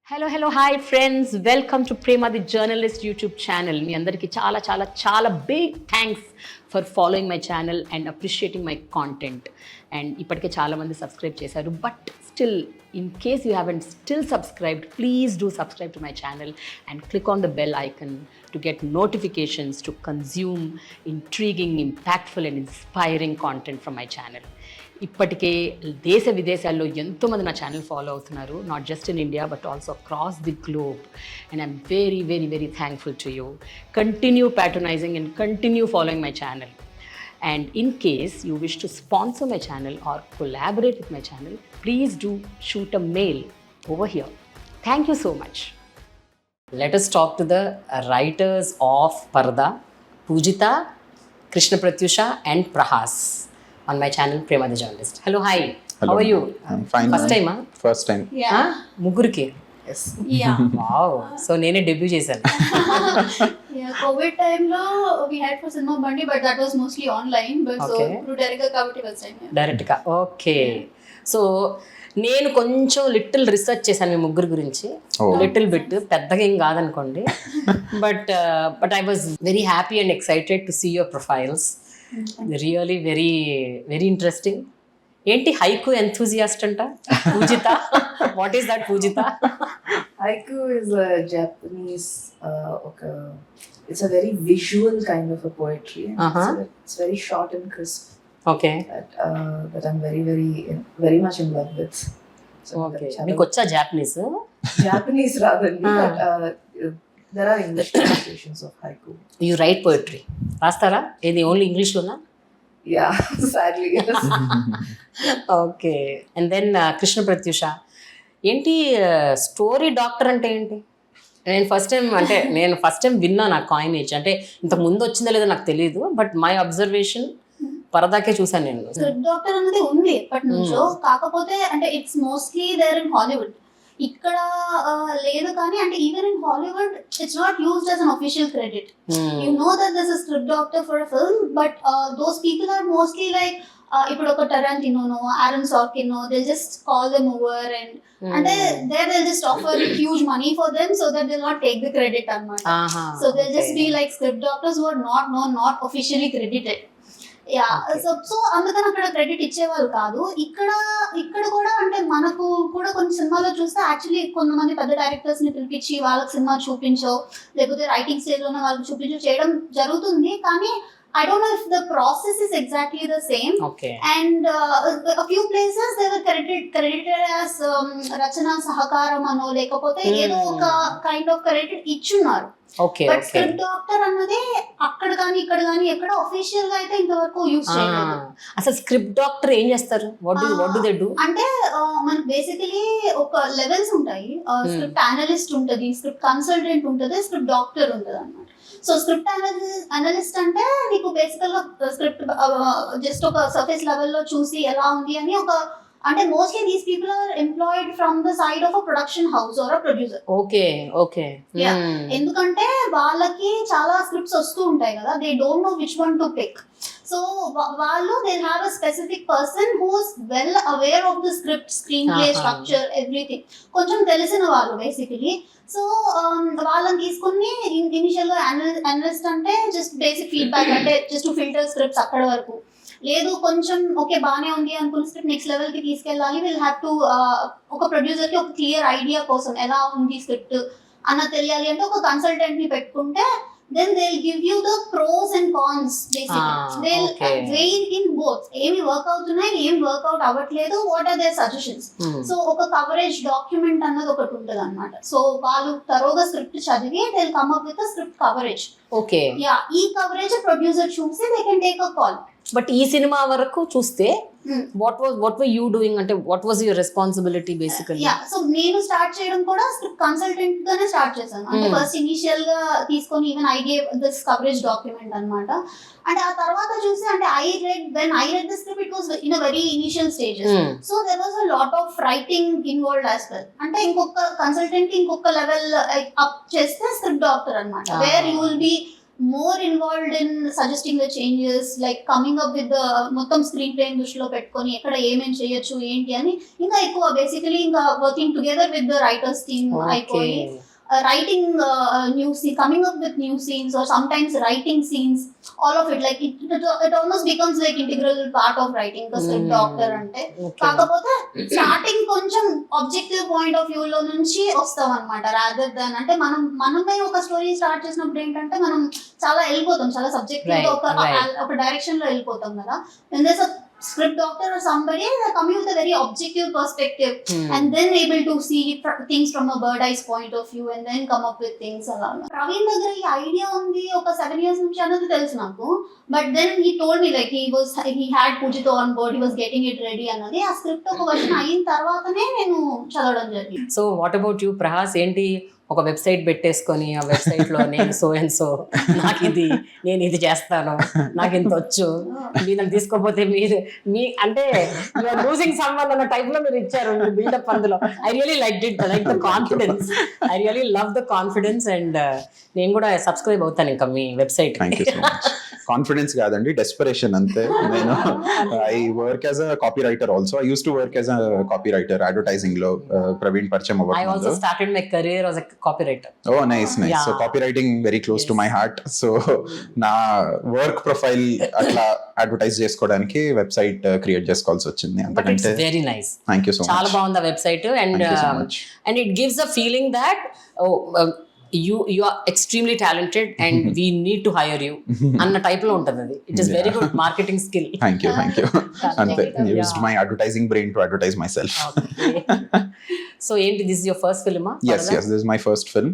Hello, hi friends. Welcome to Prema the Journalist YouTube channel. మీ అందరికీ చాలా big thanks for following my channel and appreciating my content. And ఇప్పటికే చాలా మంది subscribe చేశారు, but still, in case you haven't still subscribed, please do subscribe to my channel and click on the bell icon to get notifications to consume intriguing, impactful and inspiring content from my channel. ఇప్పటికే దేశ విదేశాల్లో ఎంతోమంది నా channel follow అవుతున్నారు, not just in India but also across the globe. And I'm very thankful to you. Continue patronising and continue following my channel. And in case you wish to sponsor my channel or collaborate with my channel, please do shoot a mail over here. Thank you so much. Let us talk to the writers of Paradha, Poojitha, Krishna, Pratyusha and Prahaas on my channel Prema the Journalist. Hello, hi. Hello. How are you? I'm fine. First time, huh? First time. Yeah. Muguriki. Yes. Yeah. Wow. So నేనే debut చేశాను. Yeah. COVID time lo we had for cinema bandi, but that was mostly online. But Okay. so through direct కాబట్టి first time. Yeah. డైరెక్ట్గా okay. So నేను కొంచెం little research చేశాను మీ ముగ్గురు గురించి, little bit, పెద్దగా ఏం కాదనుకోండి. But I was very happy and excited to see your profiles. Really very interesting. ఏంటి హైకు ఎంథూజియాస్ట్ అంట Poojitha? What is that Poojitha? Haiku is a Japanese, it's a very visual kind of a poetry. And it's very short and crisp. Okay That I'm very much in love with. So okay. మీకు వచ్చా Japanese? Japanese rather, but there are English translations of haiku. You write poetry, రాస్తారా? ఏది only ఇంగ్లీష్లోనా? Yeah, sadly. Yes. Okay. And then Krishna Pratyusha, ఏంటి story doctor అంటే ఏంటి? నేను first time విన్నా నా కాయినేజ్. అంటే ఇంతకు ముందు వచ్చిందో లేదో నాకు తెలియదు, బట్ మై అబ్జర్వేషన్ పరదాకే చూసాను నేను. స్క్రిప్ట్ డాక్టర్ అనేది ఉంది ఎప్పటి నుంచో, కాకపోతే అంటే it's mostly there in Hollywood. ఇక్కడ లేదు కానీ అంటే even in Hollywood it's not used as an official credit. You know that this is script doctor for a film, but those people are mostly like ఇప్పుడు ఒక టరాంటినోనో, Aaron సార్కినో, they just call them over and అంటే they just offer huge money for them so that they not take the credit అన్నమాట. So they just be like script doctors who are not officially credited. Yeah, so అందుకని అక్కడ credit ఇచ్చేవాళ్ళు కాదు. ఇక్కడ కూడా అంటే మనకు కూడా కొన్ని సినిమాలో చూస్తే యాక్చువల్లీ కొంతమంది పెద్ద డైరెక్టర్స్ ని పిలిపించి వాళ్ళకి సినిమా చూపించో, లేకపోతే రైటింగ్ స్టేజ్ లోనే వాళ్ళకి చూపించో చేయడం జరుగుతుంది. కానీ I don't know if the process is exactly the same. Okay. And a few places they were credited as Rachana Sahakaram ano lekapothe ఏదో ఒక కైండ్ ఆఫ్ క్రెడిట్ ఇచ్చున్నారు. ఓకే. బట్ స్క్రిప్ట్ డాక్టర్ అన్నది అక్కడ కానీ ఇక్కడ కానీ ఎక్కడ అఫీషియల్ గా అయితే ఇంతవరకు యూజ్ చేయలేదు. అసలు స్క్రిప్ట్ డాక్టర్ ఏం చేస్తారు? What do they do? అంటే మనకు బేసికలీ ఒక లెవెల్స్ ఉంటాయి. స్క్రిప్ట్ అనలిస్ట్ ఉంటది, స్క్రిప్ట్ కన్సల్టెంట్ ఉంటది, స్క్రిప్ట్ డాక్టర్ ఉంటది అన్నమాట. సో స్క్రిప్ట్ అనలిస్ట్ అంటే నీకు బేసికల్ గా స్క్రిప్ట్ జస్ట్ ఒక సర్ఫేస్ లెవెల్లో చూసి ఎలా ఉంది అని ఒక, అంటే mostly these people are employed from the side of a production house or a producer. Okay. ఎందుకంటే వాళ్ళకి చాలా స్క్రిప్ట్స్ వస్తూ ఉంటాయి కదా, they don't know which one to pick. So వాళ్ళు they have a specific person who's well aware of the script, screenplay, structure, everything కొంచెం తెలిసిన వాళ్ళు బేసికలీ. సో వాళ్ళని తీసుకుని ఇనిషియల్ గా అనలిస్ట్ అంటే జస్ట్ బేసిక్ ఫీడ్బ్యాక్, అంటే జస్ట్ ఫిల్టర్ స్క్రిప్ట్స్ అక్కడ వరకు. లేదు కొంచెం ఓకే బానే ఉంది అనుకున్న స్క్రిప్ట్ నెక్స్ట్ లెవెల్ కి తీసుకెళ్ళాలి, విల్ హ్యావ్ టు ఒక ప్రొడ్యూసర్ కి ఒక క్లియర్ ఐడియా కోసం ఎలా ఉంది స్క్రిప్ట్ అన్న తెలియాలి అంటే ఒక కన్సల్టెంట్ ని పెట్టుకుంటే then they'll give you the pros and cons basically. They'll weigh in both. ఏమి వర్క్ అవుతున్నాయి, ఏం వర్క్అవుట్ అవ్వట్లేదు, what are their suggestions. So ఒక కవరేజ్ డాక్యుమెంట్ అన్నది ఒకటి ఉంటుంది అనమాట. సో వాళ్ళు తరోగా స్క్రిప్ట్ చదివి they'll come up with a script coverage. Okay. Yeah, ఈ కవరేజ్ ప్రొడ్యూసర్ చూసి they can take a call. But ఈ సినిమా వరకు చూస్తే what were you doing? అంటే what was your responsibility basically? Yeah, so నేను start చేయడం కూడా స్క్రిప్ట్ కన్సల్టెంట్ గానే స్టార్ట్ చేశాను. అంటే ఫస్ట్ ఇనిషియల్ గా తీసుకొని even I gave this coverage document అన్నమాట. అంటే ఆ తర్వాత చూసి అంటే I read the script, it was in a very initial stages. So there was a lot of writing involved as well. అంటే ఇంకొక కన్సల్టెంట్ ఇంకొక లెవెల్ అప్ చేస్తే స్క్రిప్ట్ డాక్టర్ అన్నమాట, where you will be more involved in suggesting the changes, like coming up with the మొత్తం screen play దృష్టిలో పెట్టుకొని ఎక్కడ ఏమేమి చేయొచ్చు ఏంటి అని ఇంకా ఎక్కువ బేసికలీ ఇంకా working together with the writers team అయిపోయి writing new scene, coming up with new scenes, or sometimes writing scenes, all of it, like it almost becomes like integral part of writing the script doctor ante. కాకపోతే starting కొంచెం objective point of view లో నుంచి వస్తాం అనమాట, rather than అంటే మనమే ఒక story start చేసినప్పుడు ఏంటంటే మనం చాలా వెళ్ళిపోతాం, చాలా సబ్జెక్టివ్ ఒక డైరెక్షన్ లో వెళ్ళిపోతాం కదా. when there's a script doctor or somebody coming with a very objective perspective and then able to see things from a bird eye's point of view and then come up with things alala. Praveen దగ్గర ఈ idea ఉంది ఒక 7 years నుంచి అన్నది తెలుసు నాకు, but then he told me like he had Poojitha on board, he was getting it ready అన్నది. ఆ స్క్రిప్ట్ ఒక వర్షన్ అయిన తర్వాతనే నేను చదవడం జరిగింది. So what about you Prahas, ఏంటి ఒక వెబ్సైట్ పెట్టేసుకొని ఆ వెబ్సైట్లో నేను సో అండ్ సో నాకు ఇది నేను ఇది చేస్తాను నాకు ఇంత వచ్చు మీరు నన్ను తీసుకోపోతే మీరు అంటే యూఆర్ లూజింగ్ సమ్వన్ అన్న టైప్లో మీరు ఇచ్చారు బిల్డప్. అందులో I really like the confidence, I really love the confidence. And నేను కూడా సబ్స్క్రైబ్ అవుతాను ఇంకా మీ వెబ్సైట్. కాన్ఫిడెన్స్ కాదండి, డెస్పరేషన్ అంతే. నేను I work as a copy writer also. I use to work as a copy writer advertising లో. ప్రవీణ్ పరిచయం I also started my career as a copywriter. Oh, nice. Yeah. So copywriting very close to my heart. So నా work profile అట్లా advertise చేసుకోవడానికి website create చేసుకోవాల్సి వచ్చింది. అంతకంటే very nice. Thank you so much. చాలా బాగుంది ఆ website. And it gives a feeling that you are extremely talented and we need to hire you అన్న టైప్ లో ఉంటుంది అది. It is very good marketing skill. Thank you అంతే. Used my advertising brain to advertise myself. So ఏంటి, this is your first film? yes this is my first film.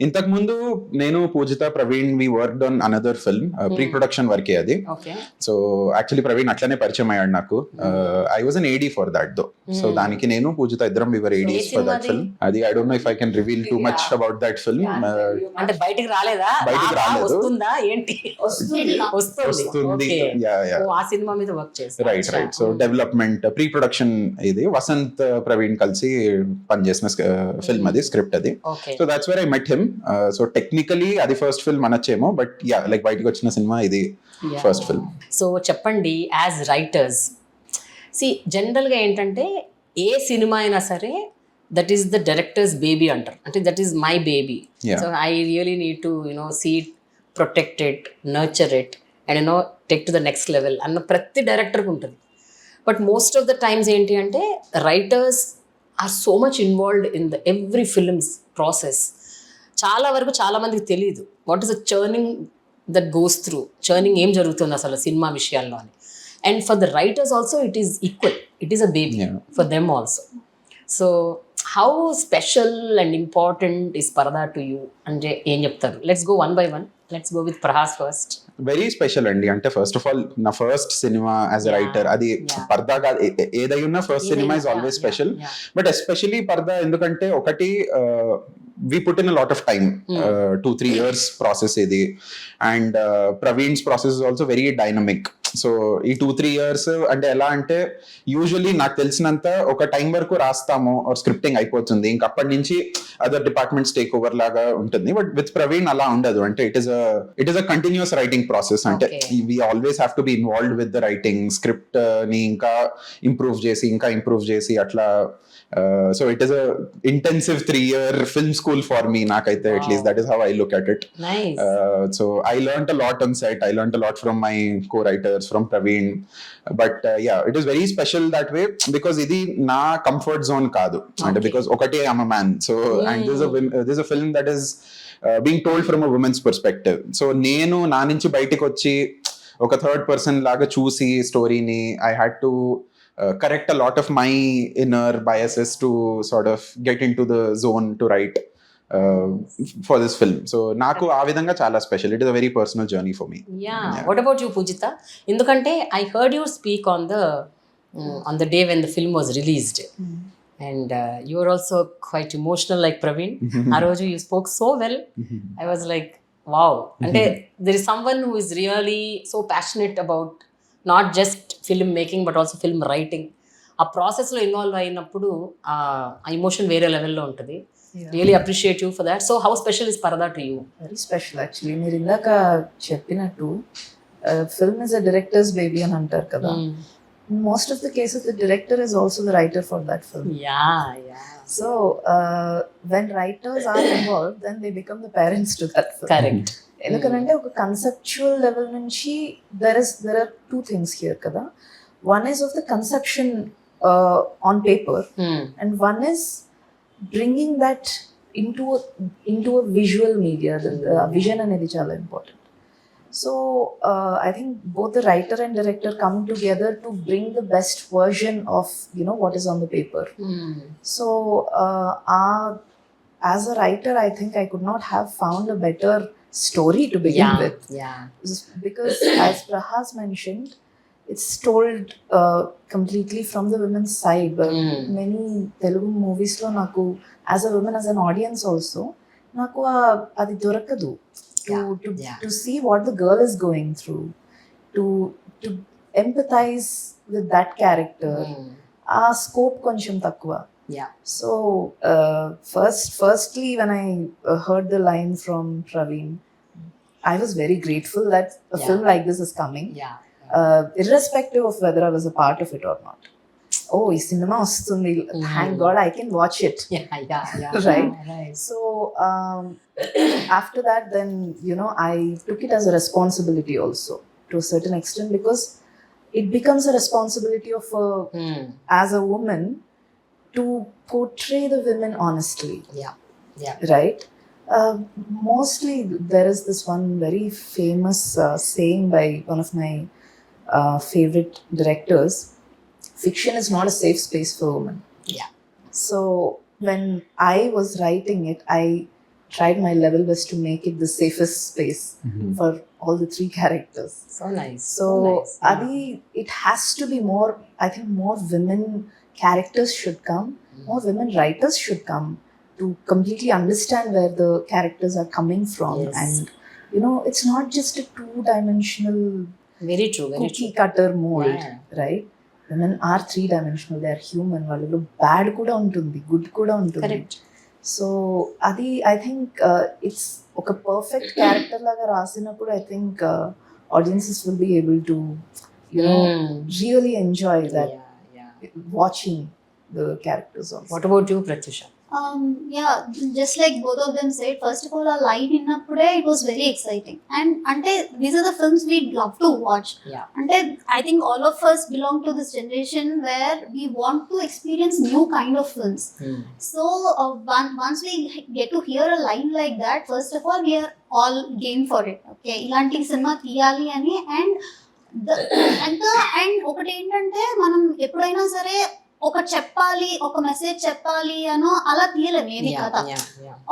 ఇంతకు ముందు నేను Poojitha Praveen we worked on another film, pre production వర్కే అది. So actually Praveen అట్లనే పరిచయం అయ్యాడు నాకు. I was an AD for that though. So దానికి నేను పూజిత ఇద్దరం వి వర్ ఏడీస్ ఫర్ దట్ ఫిల్మ్. అది I don't know if I can reveal too much about that film. అంటే బయటికి రాలేదా? బయటికి రాలేదు. వస్తుందా ఏంటి? వస్తుంది. ఆ సినిమా మీద వర్క్ చేస్తారు. Right. So development pre production ఇది వసంత్ ప్రవీణ్ కలిసి పనిచేసిన ఫిల్మ్ అది, స్క్రిప్ట్ అది. So that's where I met him. So technically అది ఫస్ట్ ఫిల్మ్ అనొచ్చేమో, బట్ యా లైక్ బయటకు వచ్చిన సినిమా ఇది ఫస్ట్ ఫిల్మ్. సో చెప్పండి, యాజ్ రైటర్స్ జనరల్గా ఏంటంటే ఏ సినిమా అయినా సరే that is the director's baby అంటారు, అంటే that is my baby. So I really need to see it, protect it, nurture it and take to the next level అన్న ప్రతి డైరెక్టర్కి ఉంటుంది. But most of the times ఏంటి అంటే writers are so much involved in the every films process. చాలా వరకు చాలా మందికి తెలియదు what is the churning that goes through, churning ఏం జరుగుతుంది అసలు సినిమా విషయాల్లో అని. And for the writers also it is equal, it is a baby for them also. So how special and important is Paradha to you అంటే ఏం చెప్తారు? Let's go one by one. Let's go with Prahas first. Very special అండి. అంటే first of all నా first cinema as a writer, అది పర్దా కాదు, ఏదై ఉన్నా first cinema is always special. But especially Parda ఎందుకంటే ఒకటి we put in a lot of time, 2-3 years process ఇది. And Praveen's process is also very dynamic. So ఈ 2-3 years అంటే ఎలా అంటే యూజువల్లీ నాకు తెలిసినంత ఒక టైం వరకు రాస్తాము స్క్రిప్టింగ్ అయిపోతుంది, ఇంక అప్పటి నుంచి అదర్ డిపార్ట్మెంట్స్ టేక్ ఓవర్ లాగా ఉంటుంది. బట్ విత్ ప్రవీణ్ అలా ఉండదు. అంటే it is a continuous writing process. అంటే we always have to be involved with the writing, script ని ఇంకా ఇంప్రూవ్ చేసి అట్లా. So it is a intensive 3-year film school for me, nakaithe. At least that is how I look at it. Nice. So I learned a lot on set. I learned a lot from my co-writers, from Praveen. But yeah, it is very special that way because idi na comfort zone kaadu. And because okate I'm a man. So and this is a film that is being told from a woman's perspective. So nenu na nunchi bayitiki vachi oka third person laga choose story ni I had to correct a lot of my inner biases to sort of get into the zone to write for this film. So naku aa vidhanga chaala special. It is a very personal journey for me. Yeah. What about you, Poojitha? Endukante I heard you speak on the day when the film was released. And you were also quite emotional like Praveen. Aa roju you spoke so well. I was like, wow. Ante there is someone who is really so passionate about not just film making but also film writing. ఆ ప్రాసెస్లో involve అయినప్పుడు ఆ emotion వేరే లెవెల్లో ఉంటుంది. Really appreciate you for that. So how special is Parda to you? Very special actually. మీరు ఇందాక చెప్పినట్టు film is a director's baby అని అంటారు కదా. Most of the cases the director is also the writer for that film. Yeah. So when writers are involved, then they become the parents to that film. Correct. ఎందుకంటే ఒక conceptual level నుంచి there are two things here కదా. One is of the conception on paper, and one is bringing that into a visual media. The vision అనేది చాలా important. So I think both the writer and director come together to bring the best version of what is on the paper. So as a writer, I think I could not have found a better story to begin with. Because as Prahaas mentioned, it's told completely from the women's side. But many Telugu movies lo naku as a woman, as an audience also, naku adi dorakadu. To see what the girl is going through, to empathize with that character. Scope koncham takkuva. So firstly when I heard the line from Praveen, I was very grateful that a film like this is coming. Irrespective of whether I was a part of it or not. Oh, ఈ cinema వస్తుంది, thank God I can watch it. Right. So after that, then I took it as a responsibility also to a certain extent, because it becomes a responsibility of as a woman to portray the women honestly. Right. Mostly there is this one very famous saying by one of my favorite directors: fiction is not a safe space for women. So when I was writing it, I tried my level best to make it the safest space for all the three characters. So nice. So adi, it has to be more, I think more women characters should come, more women writers should come to completely understand where the characters are coming from. And it's not just a two-dimensional, very true, cookie cutter mold. Right. Women are three-dimensional. They are human. వాళ్ళలో bad కూడా ఉంటుంది, good కూడా ఉంటుంది. Correct. So అది I think it's ఒక perfect character లాగా రాసినప్పుడు I think audiences will be able to really enjoy that. Watching the characters also. What about you, Pratyusha? Just like both of them said, first of all, a line innappude it was very exciting, and ante these are the films we love to watch. Ante I think all of us belong to this generation where we want to experience new kind of films. So once we get to hear a line like that, first of all we are all game for it. Okay, ilanti cinema tiyali ani, and ఒకటి ఏంటంటే మనం ఎప్పుడైనా సరే ఒక చెప్పాలి, ఒక message చెప్పాలి అనో అలా తీయలేము ఏది కథ.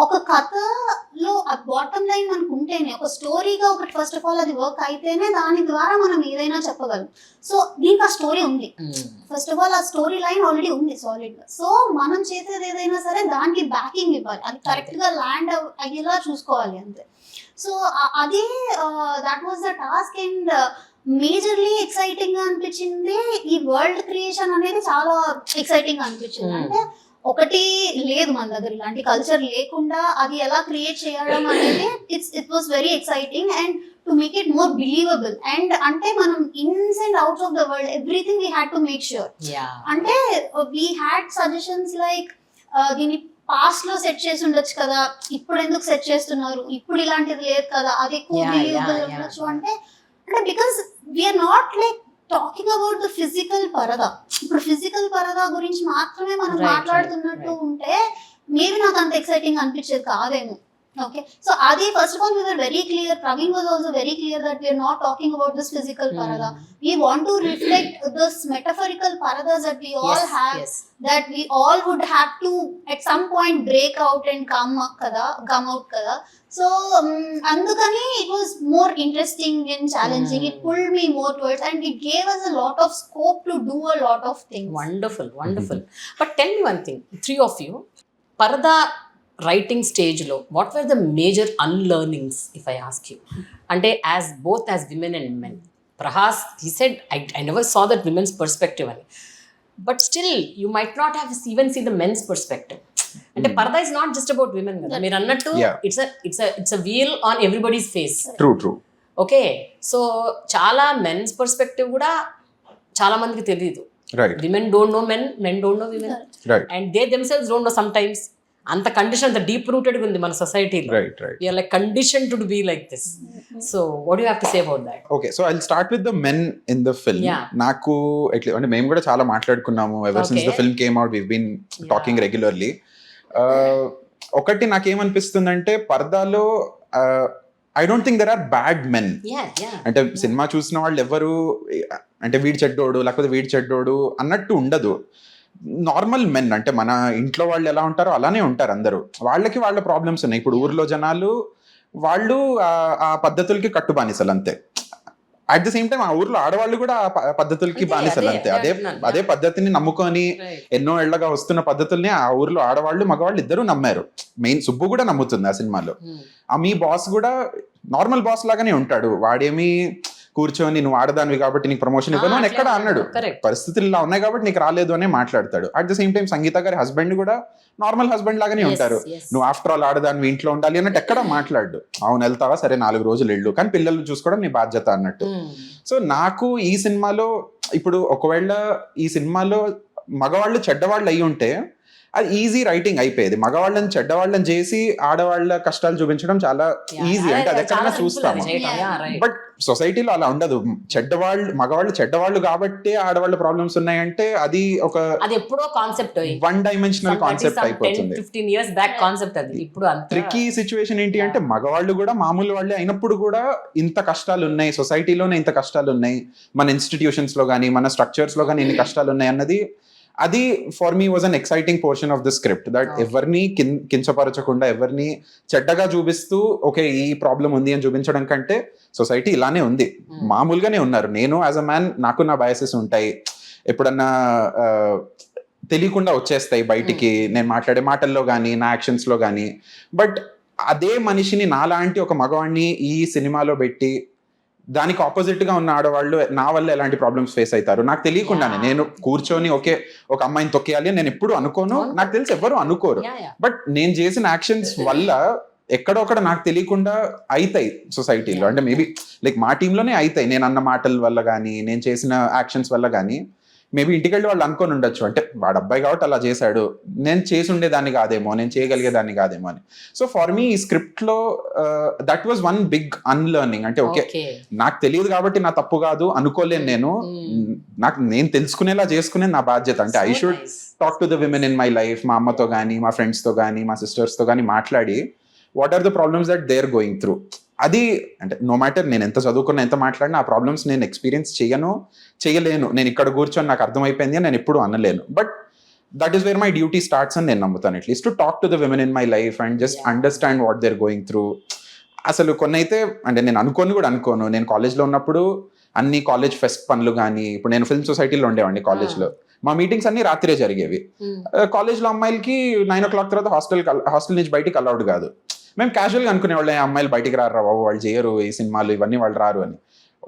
ఒక కథలో ఆ బాటమ్ లైన్ మనకు ఉంటేనే, ఒక స్టోరీగా ఒకటి ఫస్ట్ ఆఫ్ ఆల్ అది వర్క్ అయితేనే దాని ద్వారా మనం ఏదైనా చెప్పగలం. సో దీనికి ఆ స్టోరీ ఉంది, ఫస్ట్ ఆఫ్ ఆల్ ఆ స్టోరీ లైన్ ఆల్రెడీ ఉంది సాలిడ్ గా. సో మనం చేసేది ఏదైనా సరే దానికి బ్యాకింగ్ ఇవ్వాలి, అది కరెక్ట్ గా ల్యాండ్ అయ్యేలా చూసుకోవాలి అంతే. సో అది that was the task. And majorly exciting గా అనిపించింది ఈ వరల్డ్ క్రియేషన్ అనేది, చాలా ఎక్సైటింగ్ గా అనిపించింది. అంటే ఒకటి లేదు మన దగ్గర, ఇలాంటి కల్చర్ లేకుండా అది ఎలా క్రియేట్ చేయడం అనేది it was very exciting. And to make it more believable. And అంటే మనం ఇన్స్ and outs of the world everything we had to make sure. అంటే వీ హ్యాడ్ సజెషన్స్ లైక్ దీన్ని పాస్ట్ లో సెట్ చేసి ఉండొచ్చు కదా, ఇప్పుడు ఎందుకు సెట్ చేస్తున్నారు, ఇప్పుడు ఇలాంటిది లేదు కదా, అది ఎక్కువ బిలీవబుల్ ఉండొచ్చు. అంటే because we are not like talking about the physical parda. ఇప్పుడు ఫిజికల్ పరదా గురించి మాత్రమే మనం మాట్లాడుతున్నట్టు ఉంటే మేబీ నాకు అంత ఎక్సైటింగ్ అనిపించేది కాదేమో. Okay, so Adi, first of all, we were very clear, Praveen was also very clear that we are not talking about this physical parada. We want to reflect this metaphorical paradas that we all have, that we all would have to at some point break out and come out kada. So andukani it was more interesting and challenging. It pulled me more towards, and it gave us a lot of scope to do a lot of things. Wonderful. But tell me one thing, three of you, parada writing stage lo, what were the major unlearnings, if I ask you? Ante both as women and men. Prahaas, he said, I never saw that women's perspective ani. But still you might not have even see the men's perspective. అంటే Paradha is not just about women కదా, మీరు అన్నట్టు it's a veil on everybody's face. True. Okay, so చాలా men's perspective కూడా చాలా మందికి తెలియదు. Women don't know men, men don't know women, and they themselves don't know sometimes. అంత condition, అంత డీప్ రూటెడ్ ఉంది మన సొసైటీలో. We are like condition to be like this. So what you have to say about that? Okay, so I'll start with the men in the film. నాకు అంటే మేము కూడా చాలా మాట్లాడుకున్నాము ever since the film came out. We been talking regularly. ఒకటి నాకేమనిపిస్తుందంటే పర్దాలో I don't think there are bad men. అంటే సినిమా చూసిన వాళ్ళు ఎవరు అంటే వీడి చెడ్డోడు లేకపోతే వీడి చెడ్డోడు అన్నట్టు ఉండదు. నార్మల్ మెన్, అంటే మన ఇంట్లో వాళ్ళు ఎలా ఉంటారో అలానే ఉంటారు అందరూ. వాళ్ళకి వాళ్ళ ప్రాబ్లమ్స్ ఉన్నాయి. ఇప్పుడు ఊర్లో జనాలు వాళ్ళు ఆ పద్ధతులకి కట్టుబానిసలు అంతే. అట్ ద సేమ్ టైం ఆ ఊర్లో ఆడవాళ్ళు కూడా ఆ పద్ధతులకి బానిసలు అంతే. అదే పద్ధతిని నమ్ముకొని ఎన్నో ఏళ్లగా వస్తున్న పద్ధతుల్ని ఆ ఊర్లో ఆడవాళ్ళు మగవాళ్ళు ఇద్దరు నమ్మారు. మెయిన్ సుబ్బు కూడా నమ్ముతుంది ఆ సినిమాలో. ఆ మీ బాస్ కూడా నార్మల్ బాస్ లాగానే ఉంటాడు. వాడేమి కూర్చొని నువ్వు ఆడదానివి కాబట్టి నీకు ప్రమోషన్ ఇవ్వను అని ఎక్కడ అన్నాడు. పరిస్థితులు ఇలా ఉన్నాయి కాబట్టి నీకు రాలేదు అనే మాట్లాడతాడు. అట్ ద సేమ్ టైం సంగీత గారి హస్బెండ్ కూడా నార్మల్ హస్బెండ్ లాగానే ఉంటారు. నువ్వు ఆఫ్టర్ ఆల్ ఆడదానివి ఇంట్లో ఉండాలి అన్నట్టు ఎక్కడ మాట్లాడు. అవును వెళ్తావా, సరే 4 రోజులు వెళ్ళు, కానీ పిల్లలు చూసుకోవడం నీ బాధ్యత అన్నట్టు. సో నాకు ఈ సినిమాలో ఇప్పుడు ఒకవేళ ఈ సినిమాలో మగవాళ్ళు చెడ్డవాళ్ళు అయి ఉంటే అది ఈజీ రైటింగ్ అయిపోయేది. మగవాళ్ళని చెడ్డవాళ్ళని చేసి ఆడవాళ్ళ కష్టాలు చూపించడం చాలా ఈజీ, అంటే అది ఎక్కడైనా చూస్తాము. బట్ సొసైటీలో అలా ఉండదు. మగవాళ్ళు చెడ్డవాళ్ళు కాబట్టి ఆడవాళ్ళ ప్రాబ్లమ్స్ ఉన్నాయంటే అది ఒక ఎప్పుడో కాన్సెప్ట్, వన్ డైమెన్షనల్ కాన్సెప్ట్ అయిపోతుంది. 15 years back కాన్సెప్ట్ అది. ఇప్పుడు ట్రిక్కీ సిచ్యువేషన్ ఏంటి అంటే మగవాళ్ళు కూడా మామూలు వాళ్ళే అయినప్పుడు కూడా ఇంత కష్టాలు ఉన్నాయి, సొసైటీలోనే ఇంత కష్టాలు ఉన్నాయి, మన ఇన్స్టిట్యూషన్స్ లో కానీ మన స్ట్రక్చర్స్ లో కానీ ఇన్ని కష్టాలు ఉన్నాయి అన్నది అది for me was an exciting portion of the script. That ఎవరిని కించపరచకుండా ఎవరిని చెడ్డగా చూపిస్తూ ఓకే ఈ ప్రాబ్లం ఉంది అని చూపించడం కంటే సొసైటీ ఇలానే ఉంది, మామూలుగానే ఉన్నారు. నేను యాజ్ అ మ్యాన్ నాకు నా బయాసెస్ ఉంటాయి, ఎప్పుడన్నా తెలియకుండా వచ్చేస్తాయి బయటికి నేను మాట్లాడే మాటల్లో కానీ నా యాక్షన్స్ లో కానీ. బట్ అదే మనిషిని నాలాంటి ఒక మగవాడిని ఈ సినిమాలో పెట్టి దానికి ఆపోజిట్ గా ఉన్న ఆడవాళ్ళు నా వల్ల ఎలాంటి ప్రాబ్లమ్స్ ఫేస్ అవుతారు నాకు తెలియకుండానే నేను కూర్చొని ఒక అమ్మాయిని తొక్కేయాలి అని నేను ఎప్పుడు అనుకోను. నాకు తెలిసి ఎవరు అనుకోరు. బట్ నేను చేసిన యాక్షన్స్ వల్ల ఎక్కడొక్కడ నాకు తెలియకుండా అవుతాయి సొసైటీలో. అంటే మేబీ లైక్ మా టీంలోనే అవుతాయి. నేను అన్న మాటల వల్ల కానీ నేను చేసిన యాక్షన్స్ వల్ల కానీ మేబీ ఇంటికెళ్ళి వాళ్ళు అనుకొని ఉండొచ్చు, అంటే వాడు అబ్బాయి కాబట్టి అలా చేశాడు, నేను చేసి ఉండేదాన్ని కాదేమో, నేను చేయగలిగేదాన్ని కాదేమో అని. సో ఫర్ మీ ఈ స్క్రిప్ట్ లో that was one big unlearning. అంటే ఓకే నాకు తెలియదు కాబట్టి నా తప్పు కాదు అనుకోలేను, నేను తెలుసుకునేలా చేసుకునే నా బాధ్యత. అంటే I should talk to the women in my life. మా అమ్మతో కానీ మా ఫ్రెండ్స్తో కానీ మా సిస్టర్స్తో కానీ మాట్లాడి what are the problems that they are going through. అది అంటే నో మ్యాటర్ నేను ఎంత చదువుకున్నా ఎంత మాట్లాడినా ఆ ప్రాబ్లమ్స్ నేను ఎక్స్పీరియన్స్ చేయలేను. నేను ఇక్కడ కూర్చొని నాకు అర్థమైపోయింది అని నేను ఎప్పుడు అనలేను. But that is where my duty starts అని నేను నమ్ముతాను. At least to talk to the women in my life and just understand what they are going through. అసలు కొన్ని అయితే అంటే నేను అనుకోను. నేను కాలేజ్లో ఉన్నప్పుడు అన్ని కాలేజ్ ఫెస్ట్ పనులు కానీ, ఇప్పుడు నేను ఫిల్మ్ సొసైటీలో ఉండేవాడిని కాలేజ్లో, మా మీటింగ్స్ అన్ని రాత్రే జరిగేవి. కాలేజ్లో అమ్మాయిలకి 9 o'clock తర్వాత హాస్టల్ నుంచి బయటికి అలౌడ్ కాదు. మేము క్యాజువల్గా అనుకునేవాళ్ళం అమ్మాయిలు బయటికి రారు బాబు, వాళ్ళు చేయరు ఈ సినిమాలు ఇవన్నీ, వాళ్ళు రారు అని.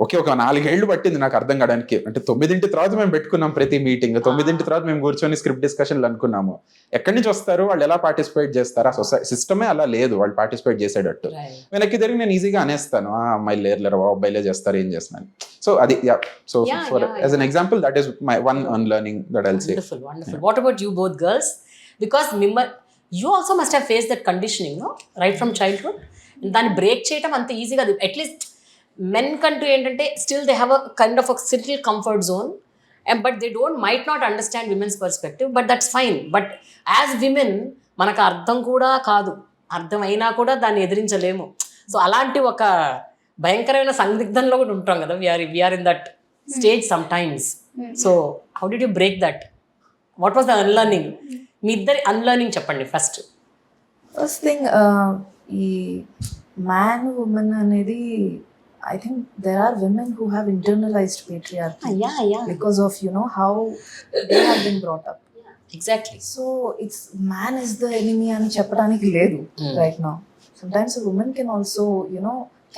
ఓకే, ఒక 4 ఏళ్ళు పట్టింది నాకు అర్థం కావడానికి. అంటే 9 తర్వాత మేము పెట్టుకున్నాం ప్రతి మీటింగ్, 9 తర్వాత మేము కూర్చొని స్క్రిప్ట్ డిస్కషన్లు అనుకున్నాము. ఎక్కడి నుంచి వస్తారు వాళ్ళు, ఎలా పార్టిసిపేట్ చేస్తారు, ఆ సిస్టమే అలా లేదు వాళ్ళు పార్టిసిపేట్ చేసేటట్టు. వెనక్కి తిరిగి నేను ఈజీగా అనేస్తాను అమ్మాయిలు లేరు అబ్బాయిలే చేస్తారు, ఏం చేస్తున్నాను. సో అది so for as an example that is my one unlearning that I'll say. Wonderful. What about you both girls? Because you also must have faced that conditioning, no? Right from childhood. దాన్ని break చేయటం అంత ఈజీగా, at least men కంటూ ఏంటంటే still they have a kind of a subtle comfort zone, but they might not understand women's perspective, but that's fine. But as women మనకు అర్థం కూడా కాదు, అర్థమైనా కూడా దాన్ని ఎదిరించలేము. సో అలాంటి ఒక భయంకరమైన సందిగ్ధంలో కూడా ఉంటాం కదా, we're in that stage sometimes. So how did you break that? What was the unlearning? మీ ఇద్దరి అన్లర్నింగ్ చెప్పండి ఫస్ట్. ఫస్ట్ థింగ్, ఈ మ్యాన్ ఉమెన్ అనేది I think there are women who have internalized patriarchy because of how they have been brought up. Exactly. So it's man is the enemy అని చెప్పడానికి లేదు right now. Sometimes a woman can also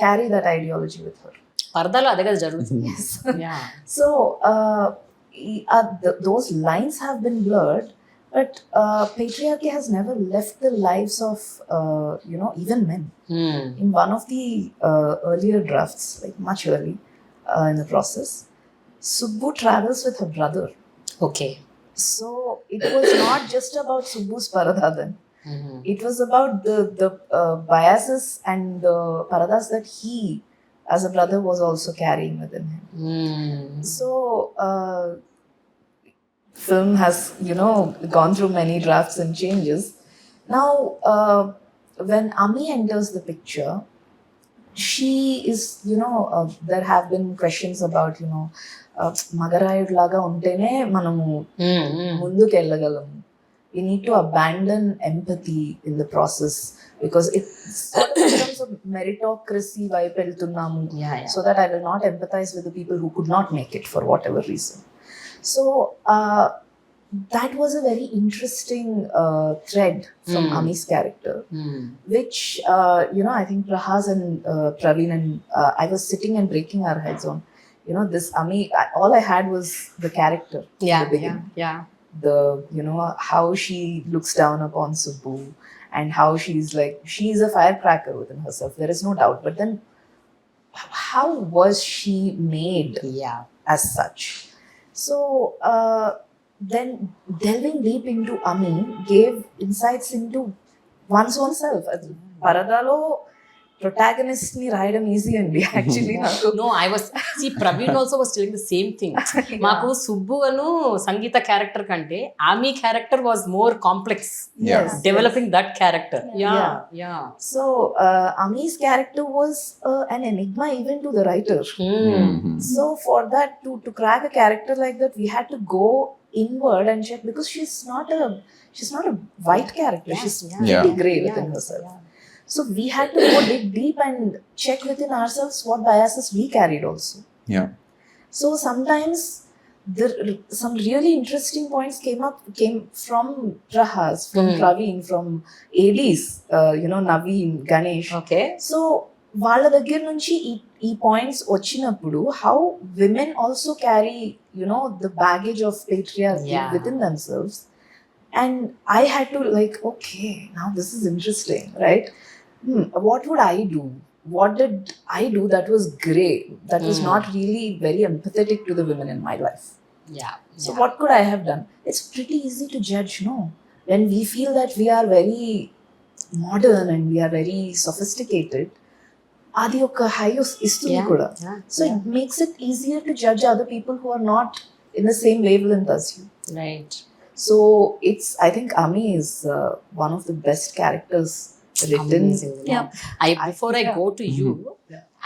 carry that ideology with her. పరదాలో అదే కదా జరుగుతుంది. So those lines have been blurred, but patriarchy has never left the lives of even men. In one of the earlier drafts, like much early in the process, Subbu travels with her brother. Okay. So it was not just about Subbu's Paradha then. It was about the biases and the Paradhas that he, as a brother, was also carrying within him. So film has, gone through many drafts and changes. Now, when Ami enters the picture, she is, there have been questions about, మగరాయుడు లాగా ఉంటేనే మనము ముందుకు వెళ్ళగలము. We need to abandon empathy in the process because it sort of becomes a meritocracy వైపు వెళ్తున్నాము. So that I will not empathize with the people who could not make it for whatever reason. So that was a very interesting thread from Ami's character, which I think Prahaas and Praveen and I was sitting and breaking our heads on. This Ami, all I had was the character. Yeah. The how she looks down upon Subbu and how she's a firecracker within herself. There is no doubt. But then, how was she made as such? So then delving deep into Ami gave insights into one's own self. Paradhalo protagonist ni రాయడం easy అండి actually నాకు. No, Praveen also was telling the same thing. మాకు సుబ్బు అను సంగీత character కంటే ఆమె character was more complex. Developing that character. Yeah. So Ami's character was an enigma even to the writer. So for that to crack a character like that, we had to go inward and check, because she's not a white character. She's pretty grey within herself. So we had to go dig deep and check within ourselves what biases we carried also. Yeah. So sometimes some really interesting points came from Prahaas, from Praveen, from ADs, Naveen, Ganesh. Okay. So వాళ్ళ దగ్గర నుంచి ఈ points వచ్చినప్పుడు how women also carry the baggage of patriarchy within themselves, and I had to okay, now this is interesting, right? What would I do? What did I do that was grey, that was not really very empathetic to the women in my life? So what could I have done? It's pretty easy to judge, no? When we feel that we are very modern and we are very sophisticated, adi oka high istundi kuda. So it makes it easier to judge other people who are not in the same wavelength as you. Right. So I think Ami is one of the best characters written. Amazing. Before I go to you,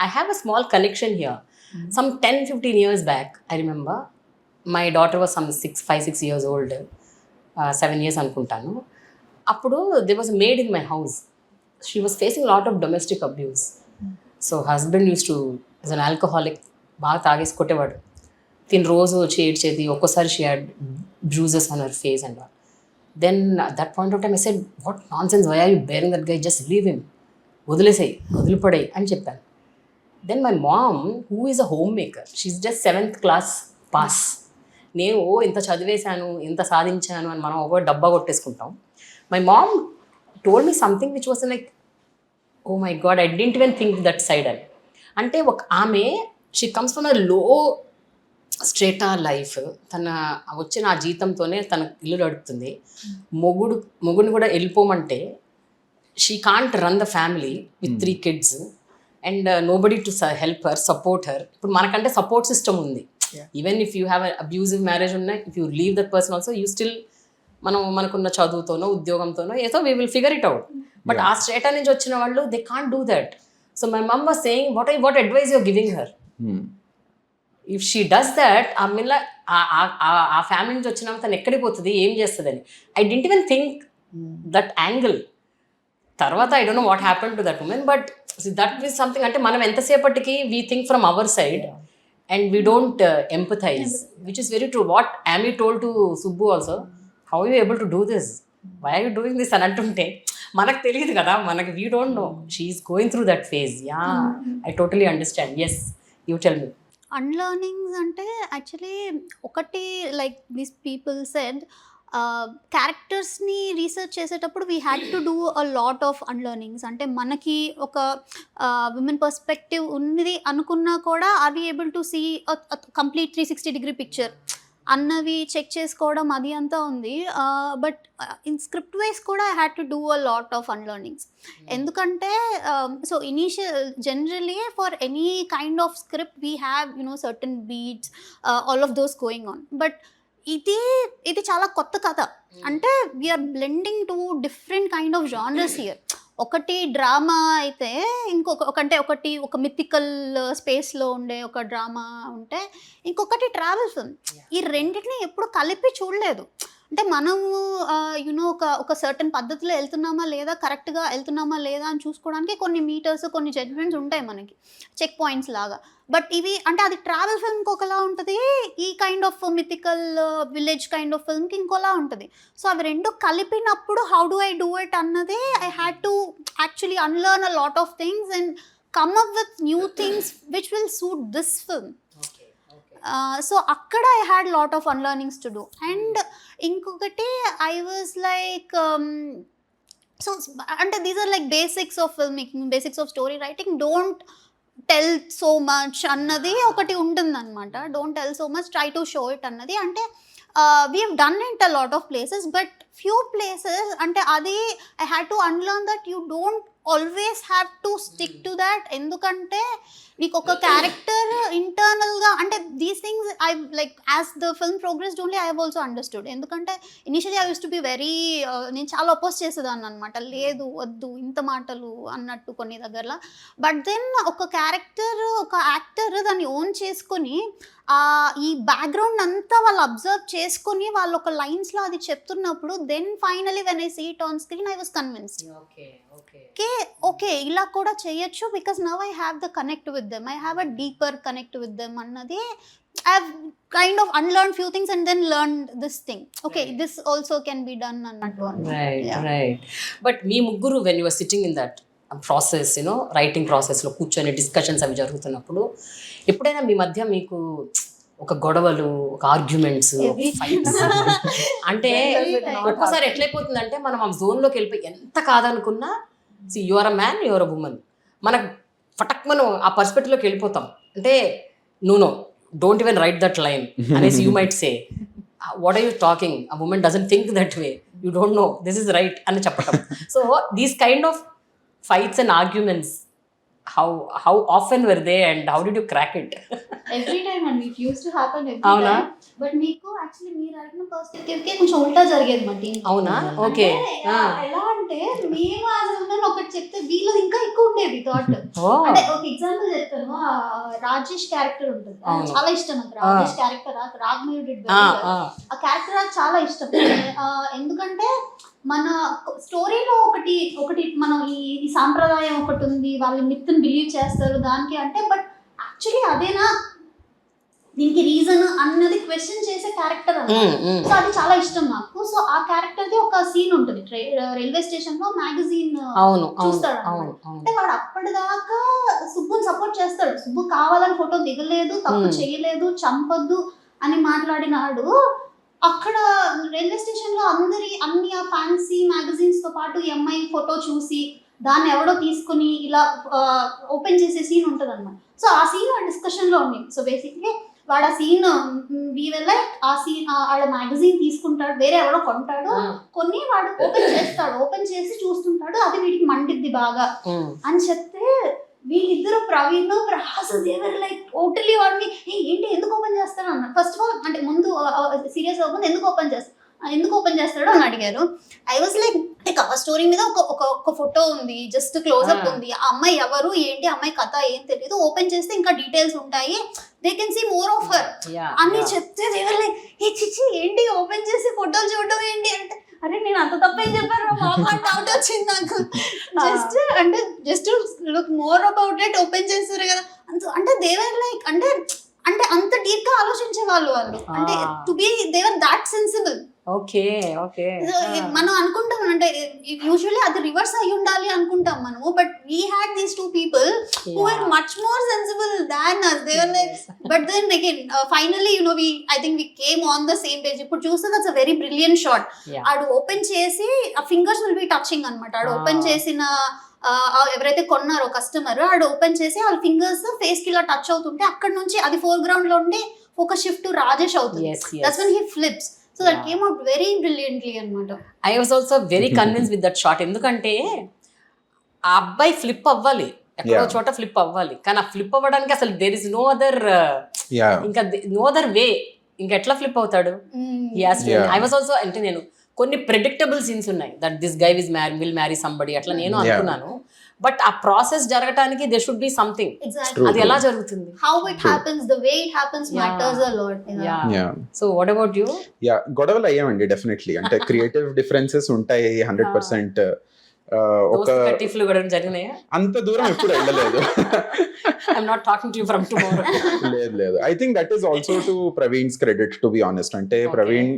I have a small connection here. Some 10-15 years back, I remember my daughter was some 5-6 years old, 7 years అనుకుంటాను. అప్పుడు there was a maid in my house. She was facing a lot of domestic abuse. So husband used to, as an alcoholic, బాగా తాగేసి కొట్టేవాడు. తిని రోజు వచ్చి ఏడ్చేది. ఒక్కోసారి she had bruises on her face and all. Then at that point of time I said, what nonsense, why are you bearing that guy, just leave him, వదిలిపడే అని చెప్పాను. Then my mom, who is a homemaker, she's just 7th class pass. నేను ఇంత చదివేశాను, ఇంత సాధించాను అని మనం ఒక డబ్బా కొట్టేసుకుంటాం. My mom told me something which was like, oh my god, I didn't even think that side అని. అంటే ఆమె she comes from a low strata life. తన వచ్చిన ఆ జీతంతోనే తన ఇల్లు నడుపుతుంది. మొగుడిని కూడా వెళ్ళిపోమంటే she can't run the family with 3 kids and nobody to help her, support her. ఇప్పుడు మనకంటే సపోర్ట్ సిస్టమ్ ఉంది. Even if you have abusive marriage ఉన్నా, if you leave that person also, you still మనకున్న చదువుతోనో ఉద్యోగంతోనో ఏదో we will figure it out. But ఆ strata నుంచి వచ్చిన వాళ్ళు they can't do that. So my mum was saying, what advice you're giving her? If she does that, ఆ family నుంచి వచ్చినాక తను ఎక్కడికి పోతుంది, ఏం చేస్తుంది అని. I didn't even think that angle. తర్వాత I don't know what happen to that woman, but that is something. అంటే మనం ఎంతసేపటికి we think from our side and we don't empathize, which is very true. What Amy told to Subbu also, how are you able to do this, why are you doing this అని అంటుంటే మనకు తెలియదు కదా, we don't know. She is going through that phase. I totally understand. Yes, you tell me. Unlearnings అంటే actually ఒకటి like this people said క్యారెక్టర్స్ని research చేసేటప్పుడు we had to do a lot of unlearnings. అంటే మనకి ఒక women perspective ఉన్నది అనుకున్నా కూడా are we able to see complete 360-degree picture అన్నవి చెక్ చేసుకోవడం అది అంతా ఉంది. బట్ ఇన్ స్క్రిప్ట్ వైజ్ కూడా I had to do a lot of unlearnings. ఎందుకంటే so initial generally for any kind of script we have certain beats all of those going on. But ఇది చాలా కొత్త కథ. అంటే we're blending two different kind of genres here. ఒకటి drama అయితే ఒకటి ఒక మిథికల్ స్పేస్లో ఉండే ఒక డ్రామా ఉంటే ఇంకొకటి ట్రావెల్ ఫిల్మ్. ఈ రెండింటిని ఎప్పుడు కలిపి చూడలేదు. అంటే మనము ఒక సర్టన్ పద్ధతిలో వెళ్తున్నామా లేదా, కరెక్ట్గా వెళ్తున్నామా లేదా అని చూసుకోవడానికి కొన్ని మీటర్స్, కొన్ని జడ్జ్మెంట్స్ ఉంటాయి మనకి, చెక్ పాయింట్స్ లాగా. బట్ ఇవి అంటే అది ట్రావెల్ ఫిల్మ్కి ఒకలా ఉంటుంది, ఈ kind of mythical village kind of ఫిల్మ్కి ఇంకోలా ఉంటుంది. సో అవి రెండు కలిపినప్పుడు how do I do it అన్నది I had to actually unlearn a lot of things and come up with new things which will suit this film. So అక్కడ I had lot of unlearnings to do. And ఇంకొకటి I was like so అంటే these are like basics of film making, basics of story writing. Don't tell so much అన్నది ఒకటి ఉంటుందన్నమాట. Don't tell so much, try to show it అన్నది. అంటే we have done it a lot of places, but few places అంటే అది I had to unlearn that you don't always have to stick to that. ఎందుకంటే నీకు ఒక character ఇంటర్నల్గా అంటే these things I like as the film progressed only I have also understood. ఎందుకంటే initially I use to be very నేను చాలా oppose చేసేదాన్ని అనమాట, లేదు వద్దు ఇంత మాటలు అన్నట్టు కొన్ని దగ్గరలో. బట్ దెన్ ఒక క్యారెక్టర్, ఒక యాక్టర్ దాన్ని ఓన్ చేసుకొని ఈ బ్యాక్గ్రౌండ్ అంతా వాళ్ళు అబ్జర్వ్ చేసుకొని వాళ్ళు ఒక లైన్స్లో అది చెప్తున్నప్పుడు then finally when I see it on screen I was convinced. Okay ఇలా కూడా చేయొచ్చు, because now I have the connect with them, I have a deeper connect with them అన్నది. I have kind of unlearn few things and then learn this thing. Okay this also can be done అన్నట్టు. Right. But మీ ముగ్గురు when you are sitting in that process, writing ప్రాసెస్లో కూర్చొని discussions అవి జరుగుతున్నప్పుడు ఎప్పుడైనా మీ మధ్య మీకు ఒక గొడవలు, ఒక ఆర్గ్యుమెంట్స్, ఫైట్స్ అంటే ఒక్కోసారి ఎట్లయిపోతుందంటే మనం ఆ జోన్లోకి వెళ్ళిపోయి ఎంత కాదనుకున్నా, see you are a man, you are a woman, మనకు ఫటక్ మనం ఆ పర్స్పెక్టివ్లోకి వెళ్ళిపోతాం. అంటే no don't even write that line అనేసి you might say what are you talking, ఆ woman doesn't think that way, you don't know this is right అని చెప్పటం. So these kind of fights and arguments, how often were they and how did you crack it? Every time, and it used to happen every time. But మీకు actually మీరు అడిగిన perspective కి కొంచెం ఉల్టా జరిగేది మా టీం. అవునా? ఓకే. ఎలా అంటే మేము యాజ్ ఒకటి చెప్తే వీళ్ళది ఇంకా ఎక్కువ ఉండేది థాట్. అంటే ఒక ఎగ్జాంపుల్ చెప్తాను, రాజేష్ క్యారెక్టర్ ఉంటుంది, చాలా ఇష్టం నాకు రాజేష్ క్యారెక్టర్. రాగ్మయూర్ ఆ క్యారెక్టర్ నాకు చాలా ఇష్టం. ఎందుకంటే మన స్టోరీలో ఒకటి మనం ఈ సాంప్రదాయం ఒకటి ఉంది, వాళ్ళు మిత్తుని బిలీవ్ చేస్తారు దానికి అంటే, బట్ యాక్చువల్లీ అదేనా దీనికి రీజన్ అన్నది క్వశ్చన్ చేసే క్యారెక్టర్ అన్నమాట. సో అది చాలా ఇష్టం నాకు. సో ఆ క్యారెక్టర్ది ఒక సీన్ ఉంటుంది రైల్వే స్టేషన్ లో, మ్యాగజైన్ చూస్తాడు అంటే వాడు అప్పటిదాకా సుబ్బుని సపోర్ట్ చేస్తాడు, సుబ్బు కావాలని ఫోటో దిగలేదు, తప్పు చేయలేదు, చంపొద్దు అని మాట్లాడినాడు. అక్కడ రైల్వే స్టేషన్ లో అన్ని ఆ ఫ్యాన్సీ మ్యాగజైన్స్ తో పాటు ఈ అమ్మాయి ఫోటో చూసి దాన్ని ఎవడో తీసుకుని ఇలా ఓపెన్ చేసే సీన్ ఉంటుంది అన్నమాట. సో ఆ సీన్ ఆ డిస్కషన్ లో ఉంది. సో బేసిక్లీ వాడు ఆ సీన్ ఆ సీన్ ఆడ మ్యాగజైన్ తీసుకుంటాడు, వేరే ఎవడో కొంటాడు, కొన్ని వాడు ఓపెన్ చేసి చూస్తుంటాడు, అది వీడికి మండిద్ది బాగా అని చెప్తే వీళ్ళిద్దరు ప్రవీణ్ ప్రహాస్ దేవర్ లైక్ టోటలీ వాడిని ఏంటి ఎందుకు ఓపెన్ చేస్తాడు అన్న. ఫస్ట్ ఆఫ్ ఆల్ అంటే ముందు సీరియస్ అవ్వకుండా ఎందుకు ఓపెన్ చేస్తాడు అని అడిగారు. I was like cover story మీద ఒక ఫోటో ఉంది, జస్ట్ క్లోజ్అప్ ఉంది, ఆ అమ్మాయి ఎవరు ఏంటి, అమ్మాయి కథ ఏం తెలియదు, ఓపెన్ చేస్తే ఇంకా డీటెయిల్స్ ఉంటాయి, they can see more of her అని చెప్తే దేవర్ లైక్ ఏ చిచ్చి ఏంటి ఓపెన్ చేసి ఫోటోలు చూడడం ఏంటి అంటే, అరే నేను అంత తప్పేం చెప్పాను మామ డౌట్ వచ్చింది నాకు. Just look more about it, open చేస్తారు కదా అంటే దేవర్ లైక్ అంటే అంత డీప్ గా ఆలోచించే వాళ్ళు అంటే టు బి దేవర్ దాట్ సెన్సిబుల్. ఓకే ఓకే మనం అనుకుంటాం అంటే యూజువల్లీ అది రివర్స్ అయి ఉండాలి అనుకుంటాం మనము, but we had these two people who are much more sensible than us. They were like, but then again finally I think we came on the same page. ఇప్పుడు చూస్తే that's a very brilliant shot. ఆడు open చేసి ఆ fingers will be touching అనమాట. ఆడు open చేసిన ఎవరైతే కొన్నారో customer ఆడు ఓపెన్ చేసి వాళ్ళ ఫింగర్స్ ఫేస్ కి ఇలా టచ్ అవుతుంటే అక్కడ నుంచి అది ఫోర్ గ్రౌండ్ లో ఉండి ఒక షిఫ్ట్ టు రాజేష్ అవుతుంది. That's when he flips. So that came out very brilliantly అనమాట. I was also very convinced with that shot. ఎందుకంటే ఆ అబ్బాయి ఫ్లిప్ అవ్వాలి, ఎక్కడో చోట ఫ్లిప్ అవ్వాలి, కానీ ఆ ఫ్లిప్ అవ్వడానికి అసలు దేర్ ఇస్ నో అదర్ ఇంకా నో అదర్ వే. ఇంకా ఎట్లా ఫ్లిప్ అవుతాడు? ఐ వాజ్ ఆల్సో అంటే నేను కొన్ని ప్రెడిక్టబుల్ సీన్స్ ఉన్నాయి that this guy will marry somebody అట్లా నేను అనుకున్నాను. బట్ ఆ ప్రాసెస్ జరగటానికి దే షుడ్ బి సంథింగ్. అది ఎలా జరుగుతుంది? How it happens, the way it happens matters a lot. So what about you? గొడవలు అయ్యామండి డెఫినెట్లీ. అంటే క్రియేటివ్ డిఫరెన్సెస్ ఉంటాయి 100%. ఒక అంత దూరం ఎప్పుడు వెళ్ళలేదు. I'm not talking to you from tomorrow. లేదు. I think that is also to Praveen's credit, to be honest. అంటే ప్రవీణ్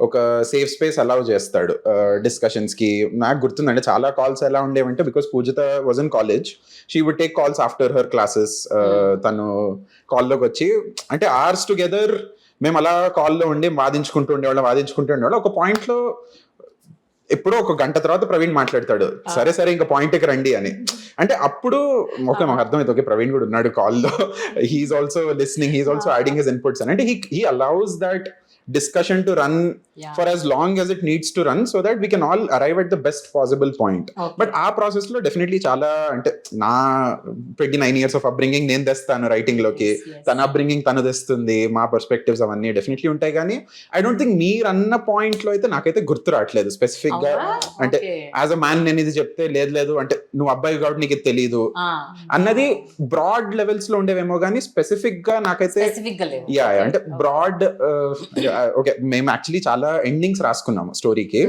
ఒక సేఫ్ స్పేస్ అలౌ చేస్తాడు డిస్కషన్స్ కి. నాకు గుర్తుందంటే చాలా కాల్స్ ఎలా ఉండేవంటే, because Poojitha was in college, she would take calls after her classes. తను కాల్లోకి వచ్చి అంటే అవర్స్ టుగెదర్ మేము అలా కాల్లో ఉండి వాదించుకుంటూ ఉండేవాళ్ళం. ఒక పాయింట్ లో ఎప్పుడో ఒక గంట తర్వాత ప్రవీణ్ మాట్లాడతాడు, సరే ఇంకా పాయింట్కి రండి అని. అంటే అప్పుడు ఓకే మాకు అర్థమైంది, ఓకే ప్రవీణ్ కూడా ఉన్నాడు కాల్లో, he is also listening, he is also adding his inputs అని. అంటే he allows that discussion to run for as long as it needs to run, so that we can all arrive at the best possible point. But ఆ process లో definitely చాలా అంటే నా 29 years of upbringing నేను తెస్తాను writing లోకి, తన upbringing తను తెస్తుంది, మా పర్స్పెక్టివ్స్ అవన్నీ డెఫినెట్లీ ఉంటాయి. కానీ ఐ డోంట్ థింక్ మీరు అన్న పాయింట్ లో అయితే నాకైతే గుర్తు రావట్లేదు స్పెసిఫిక్ గా. అంటే యాజ్ అ మ్యాన్ నేను ఇది చెప్తే లేదు అంటే నువ్వు అబ్బాయి కాబట్టి నీకు తెలియదు అన్నది బ్రాడ్ లెవెల్స్ లో ఉండేవేమో, కానీ స్పెసిఫిక్ గా నాకైతే అంటే బ్రాడ్. ఓకే మేము యాక్చువల్లీ చాలా ఎండింగ్స్ రాసుకున్నాము స్టోరీకి.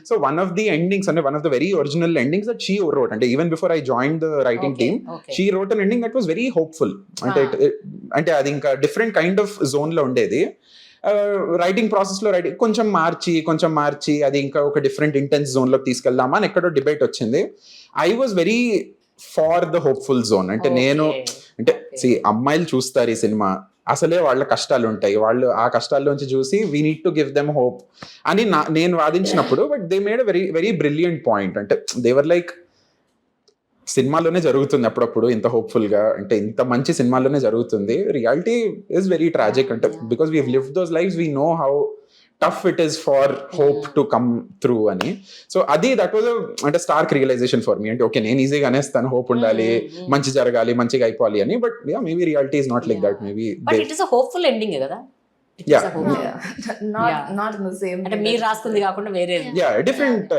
So one of the endings అంటే one of the very original endings that she wrote, అంటే even before I join the writing team, she wrote an ending that was very hopeful. అంటే అది ఇంకా different kind of zone లో ఉండేది. Writing process లో కొంచెం మార్చి అది ఇంకా ఒక డిఫరెంట్ ఇంటెన్స్ జోన్ లోకి తీసుకెళ్దామా అని ఎక్కడో డిబేట్ వచ్చింది. I was very for the hopeful zone. అంటే నేను అంటే అమ్మాయిలు చూస్తారు ఈ సినిమా, అసలే వాళ్ళ కష్టాలు ఉంటాయి, వాళ్ళు ఆ కష్టాల్లోంచి చూసి we need to give them hope అని నేను వాదించినప్పుడు, but they made very very brilliant point. అంటే దేవర్ లైక్ సినిమాలోనే జరుగుతుంది అప్పుడప్పుడు ఇంత హోప్ఫుల్ గా, అంటే ఇంత మంచి సినిమాలోనే జరుగుతుంది, రియాలిటీ ఈస్ వెరీ ట్రాజిక్. అంటే because we have lived those lives, we know how tough it is for hope to come through ani. So adi that was a అంటే stark realization for me. అంటే okay నేను ఈజీగా అనేస్తాను hope ఉండాలి, మంచి జరగాలి, మంచిగా అయిపోవాలి అని, but maybe reality is not like that. Maybe but it is a hopeful ending కదా. Not in the same అంటే మీరు రాసుకుంది కాకుండా వేరే different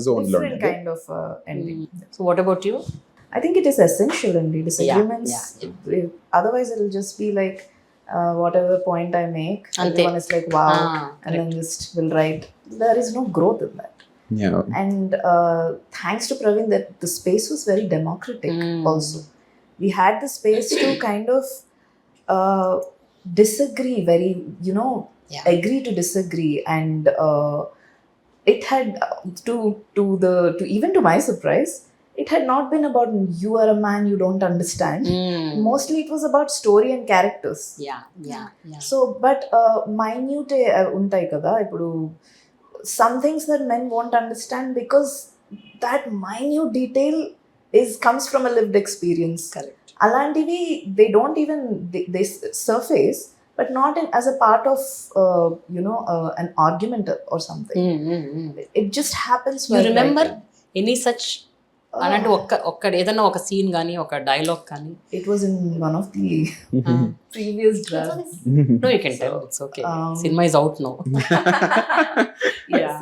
zone లో different kind of ending. So what about you? I think it is essential in disagreements. Otherwise it will just be like whatever point I make, everyone is like wow, and then just will write. There is no growth in that. And thanks to Praveen, that the space was very democratic. Also we had the space to kind of disagree, very agree to disagree, and it had to even to my surprise, it had not been about you are a man, you don't understand. Mostly it was about story and characters. So but minute untai kada ipudu, some things that men won't understand because that minute detail comes from a lived experience. Correct. Alantivi they don't even they surface, but not as a part of an argument or something. It just happens. You remember any such అలాంటి ఒక్క ఏదన్నా ఒక scene కానీ ఒక dialogue కానీ? It was in one of the previous drafts. No, you can tell. It's okay. Cinema is out now. Yes.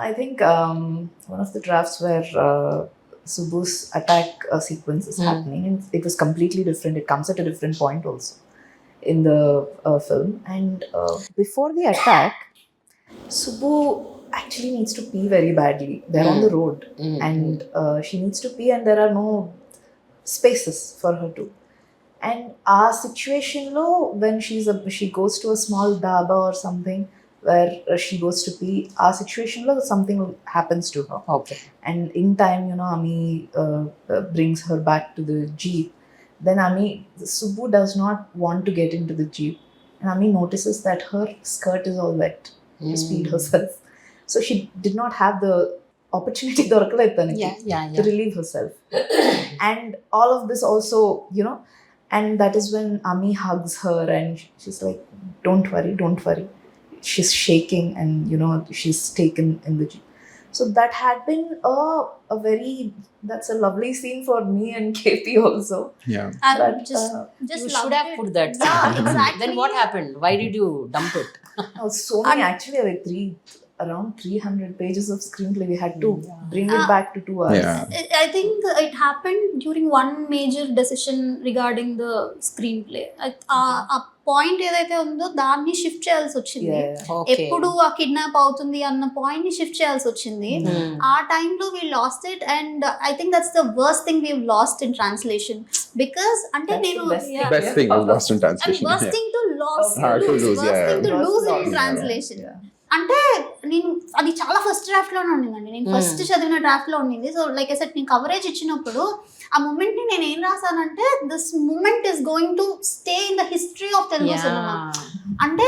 I think one of the drafts where Subbu's attack sequence is happening, and it was completely different. It comes at a different point also in the film. And before the attack, Subbu actually needs to pee very badly. They're on the road, and she needs to pee, and there are no spaces for her to. And our situation lo, when she goes to a small dhaba or something, where she goes to pee. Our situation, something happens to her. Okay. And in time, Ami brings her back to the jeep. Then Subbu does not want to get into the jeep. And Ami notices that her skirt is all wet to speed herself. So she did not have the opportunity to relieve herself. And all of this also, and that is when Ami hugs her and she's like, don't worry. She's shaking and, she's taken in the jeep. So that had been that's a lovely scene for me and KP also. Yeah. I You just should have loved put it. that. Yeah, exactly. Then what happened? Why did you dump it? So many, actually, like around 300 pages of screenplay. We had to bring it back to 2 hours. Yeah. I think it happened during one major decision regarding the screenplay. ఆ point ఏదైతే ఉందో దాన్ని shift చేయాల్సి వచ్చింది. Okay. ఎప్పుడు ఆ kidnap అవుతుంది అన్న పాయింట్ ని షిఫ్ట్ చేయాల్సి వచ్చింది. ఆ టైంలో we lost it and I think that's the worst thing we lost in translation because అంటే నేను Best thing was lost in translation. Worst thing to loss To lose, yeah. Lose in translation. అంటే నేను అది చాలా first draft లోనే ఉండిందండి. నేను first చదివిన డ్రాఫ్ట్ లో ఉండింది. సో లైక్ ఐ సెడ్ నేను కవరేజ్ ఇచ్చినప్పుడు ఆ మూమెంట్ ని నేను ఏం రాసానంటే this moment is going to stay in the history of Telugu cinema. అంటే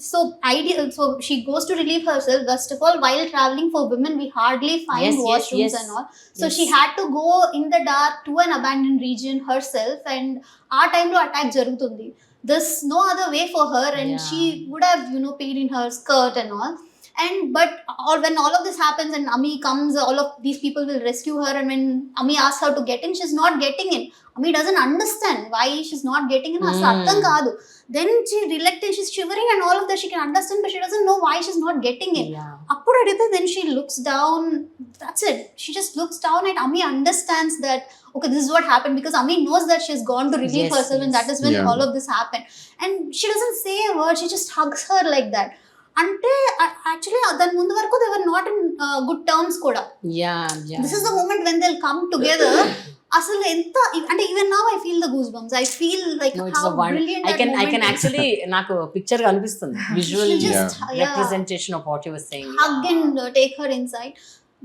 so ideal. So she goes to relieve herself. First of all while travelling for women we hardly find washrooms and all. So she had to go in the dark to an abandon region herself. And ఆ టైంలో attack జరుగుతుంది. There's no other way for her and she would have peed in her skirt and all. And but when all of this happens and Ami comes, all of these people will rescue her, and when Ami asks her to get in, she's not getting in. Ami doesn't understand why she's not getting in. Asartham kaadu. Then she reluctant, she's shivering and all of that she can understand, but she doesn't know why she's not getting in. Appudu adithe then she looks down. That's it. She just looks down and Ami understands that okay, this is what happened, because Ami knows that she's gone to relieve herself and that is when all of this happened. And she doesn't say a word, she just hugs her like that. అంటే actually దాని ముందు వరకు they were not in good terms కూడా. This is the moment when they will come together. అసలు ఎంత అంటే even now I feel the goose bumps. I feel like how brilliant I can actually నాకు picture కనిపిస్తుంది, visual representation of what you were saying. Hug and take her inside.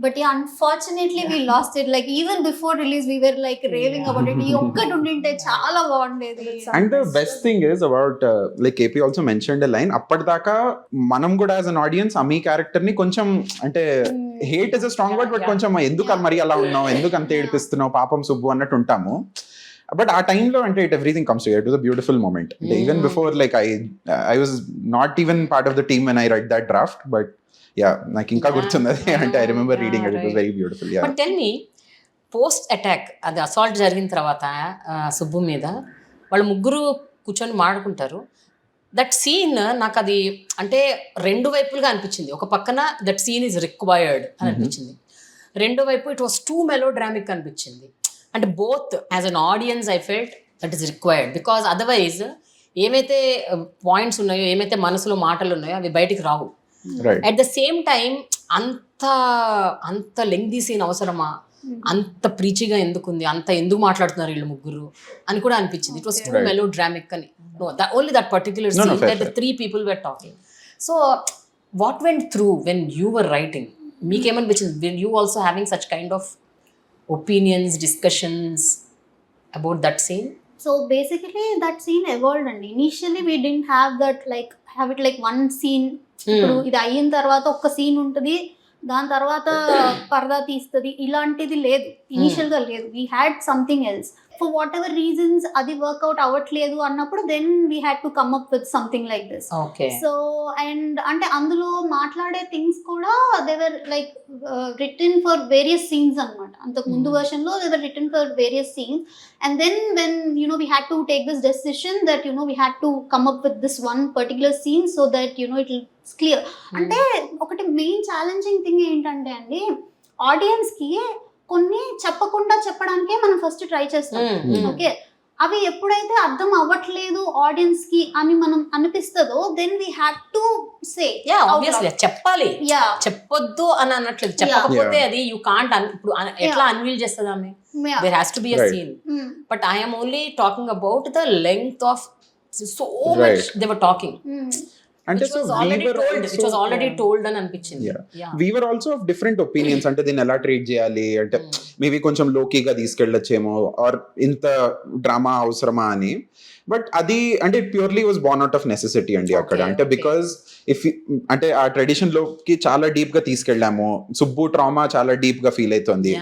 But yeah, unfortunately we lost it. Like even before release we were like raving about it. ఈ ఒక్కటి ఉండింటే చాలా బాగుండేది. And the best thing is about like KP also mentioned a line, అప్పటిదాకా మనం కూడా as an audience Amy character ని కొంచెం అంటే hate is a strong word, but కొంచెం ఎందుకు మరి అలా ఉన్నావు, ఎందుకు అంత ఏడిపిస్తున్నావు, పాపం సుబ్బు అన్నట్టు ఉంటాము. బట్ ఆ టైంలో అంటే everything comes together. It was a beautiful moment. Even before like I was not even part of the team when I read that draft, but నాకు ఇంకా గుర్తున్నది. అంటే I remember reading it. It was very beautiful. But tell me, post attack అది assault జరిగిన తర్వాత సుబ్బు మీద వాళ్ళు ముగ్గురు కూర్చొని మాట్లాడుకుంటారు. దట్ సీన్ నాకు అది అంటే రెండు వైపులుగా అనిపించింది. ఒక పక్కన దట్ సీన్ ఈజ్ రిక్వైర్డ్ అని అనిపించింది, రెండో వైపు ఇట్ వాస్ టూ మెలోడ్రామిక్ అనిపించింది. అంటే both as an audience I felt that is required, because otherwise ఏమైతే పాయింట్స్ ఉన్నాయో, ఏమైతే మనసులో మాటలు ఉన్నాయో అవి బయటికి రావు. అట్ ద సేమ్ టైం అంత లెంగ్దీ సీన్ అవసరమా, అంత ప్రీచిగా ఎందుకుంది, అంత ఎందుకు మాట్లాడుతున్నారు వీళ్ళు ముగ్గురు అని కూడా అనిపించింది. ఇట్ వాస్ టూ మెలోడ్రామిక్ అని. No, only that particular scene where the three people were talking. So what went through when you were writing? Meekemanipichindi, were you also having such kind of opinions, discussions about that scene? So basically that scene evolved and initially we didn't have it like one scene. ఇప్పుడు ఇది అయిన తర్వాత ఒక్క scene ఉంటుంది, దాని తర్వాత పరదా తీస్తుంది, ఇలాంటిది లేదు. ఇనిషియల్ గా లేదు. We had something else. For whatever reasons అది వర్క్అవుట్ అవ్వట్లేదు అన్నప్పుడు then we had to come up with something like this. So and అంటే అందులో మాట్లాడే థింగ్స్ కూడా they were like written for various scenes అనమాట. అంతకు ముందు వర్షన్ లో they were written for various scenes. And then when we had to take this decision that we had to come up with this one particular scene so that it's clear. అంటే ఒకటి main challenging thing ఏంటంటే అండి, audience కి కొన్ని చెప్పకుండా చెప్పడానికే మనం first try చేస్తాం. ఓకే, అవి ఎప్పుడైతే అర్థం అవ్వట్లేదు ఆడియన్స్ కి అని మనం అనిపిస్తుందో then we have to say చెప్పాలి. చెప్పొద్దు అని అనట్లేదు, చెప్పకపోతే అది యూ కాంట్. ఇప్పుడు ఎట్లా అన్వీల్ చేస్తుంది ఆమె? There has to be a scene. But I am only talking about the length of so much they were talking. అంటే which was already told అని అనిపించింది. we were also of different opinions అంటే దీన్ని ఎలా treat చేయాలి అంటే maybe కొంచెం లోకీగా తీసుకెళ్ళొచ్చేమో are ఇంత డ్రామా అవసరమా అని. బట్ అది అంటే purely was Born out of necessity అండి అక్కడ. అంటే బికాస్ ఇఫ్ అంటే ఆ ట్రెడిషన్ లోకి చాలా డీప్ గా తీసుకెళ్ళాము. సుబ్బు ట్రామా చాలా డీప్ గా ఫీల్ అవుతుంది.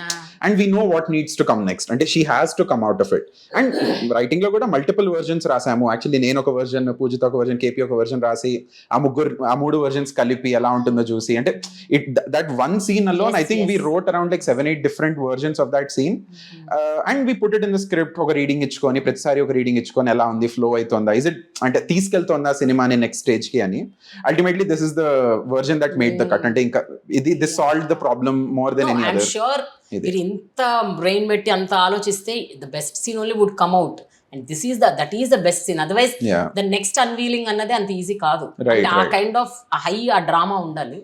And we know what needs to come next. అంటే she has to come out of it. And writing లో కూడా మల్టిపుల్ వర్జన్స్ రాసాము. యాక్చువల్లీ నేను ఒక వర్జన్, పూజిత ఒక వర్జన్, కేపీ ఒక వర్జన్ రాసి ఆ మూడు వర్జన్స్ కలిపి ఎలా ఉంటుందో చూసి అంటే that one scene alone I think we wrote around like 7-8 different versions of that scene. And we put it in the script. ఒక రీడింగ్ ఇచ్చుకొని ప్రతిసారి ఒక రీడింగ్ ఇచ్చుకొని ఎలా ఉంది, ఫ్లో అవుతుందా, ఇస్ ఇట్ అంటే తీసుకెళ్తుందా సినిమాని నెక్స్ట్ స్టేజ్ కి అని. Ultimately this is the version that made the cut. అంటే ఇంకా this solved the problem more than any other. మీరు ఇంత బ్రెయిన్ పెట్టి అంత ఆలోచిస్తే the best scene only would come out. And that is the best scene. Otherwise the next unveiling అన్నది అంత easy కాదు. ఆ కైండ్ ఆఫ్ హై ఆ డ్రామా ఉండాలి.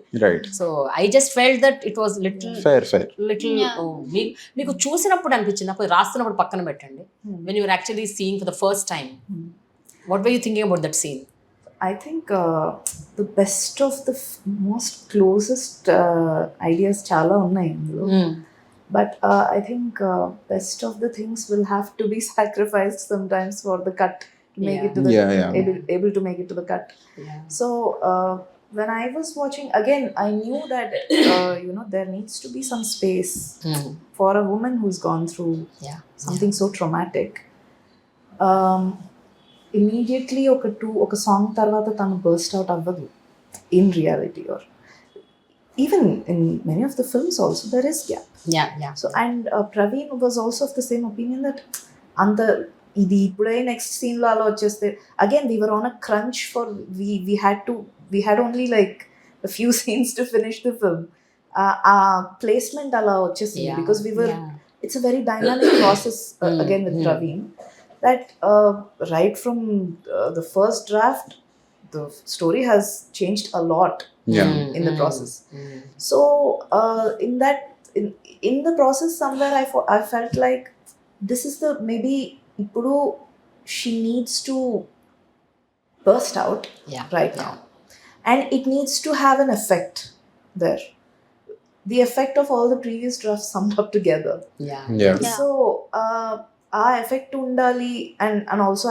So I just felt that it was little మీకు చూసినప్పుడు అనిపించింది, అప్పుడు రాస్తున్నప్పుడు పక్కన పెట్టండి, when you're actually seeing for the first time, what were you thinking about that scene? I think the best of the most closest ideas chala unnai indulo. But I think best of the things will have to be sacrificed sometimes for the cut to make it to the able to make it to the cut. So when I was watching again, I knew that there needs to be some space for a woman who's gone through something so traumatic. Immediately ఒక song తర్వాత తను burst out అవ్వదు in reality. Or even in many of the films also there is gap. So and Praveen was also of the same opinion that అంత ఇది ఇప్పుడే next సీన్లో అలా వచ్చేస్తే again we were on a crunch for we had only like a few scenes to finish the film. Placement ala వచ్చేసింది because we were it's a very dynamic process again with Praveen. That right from the first draft, the story has changed a lot in the process. So in the process somewhere I felt like this is the maybe ippudu she needs to burst out right now, and it needs to have an effect there, the effect of all the previous drafts summed up together. So ఆ effect ఉండాలి. And also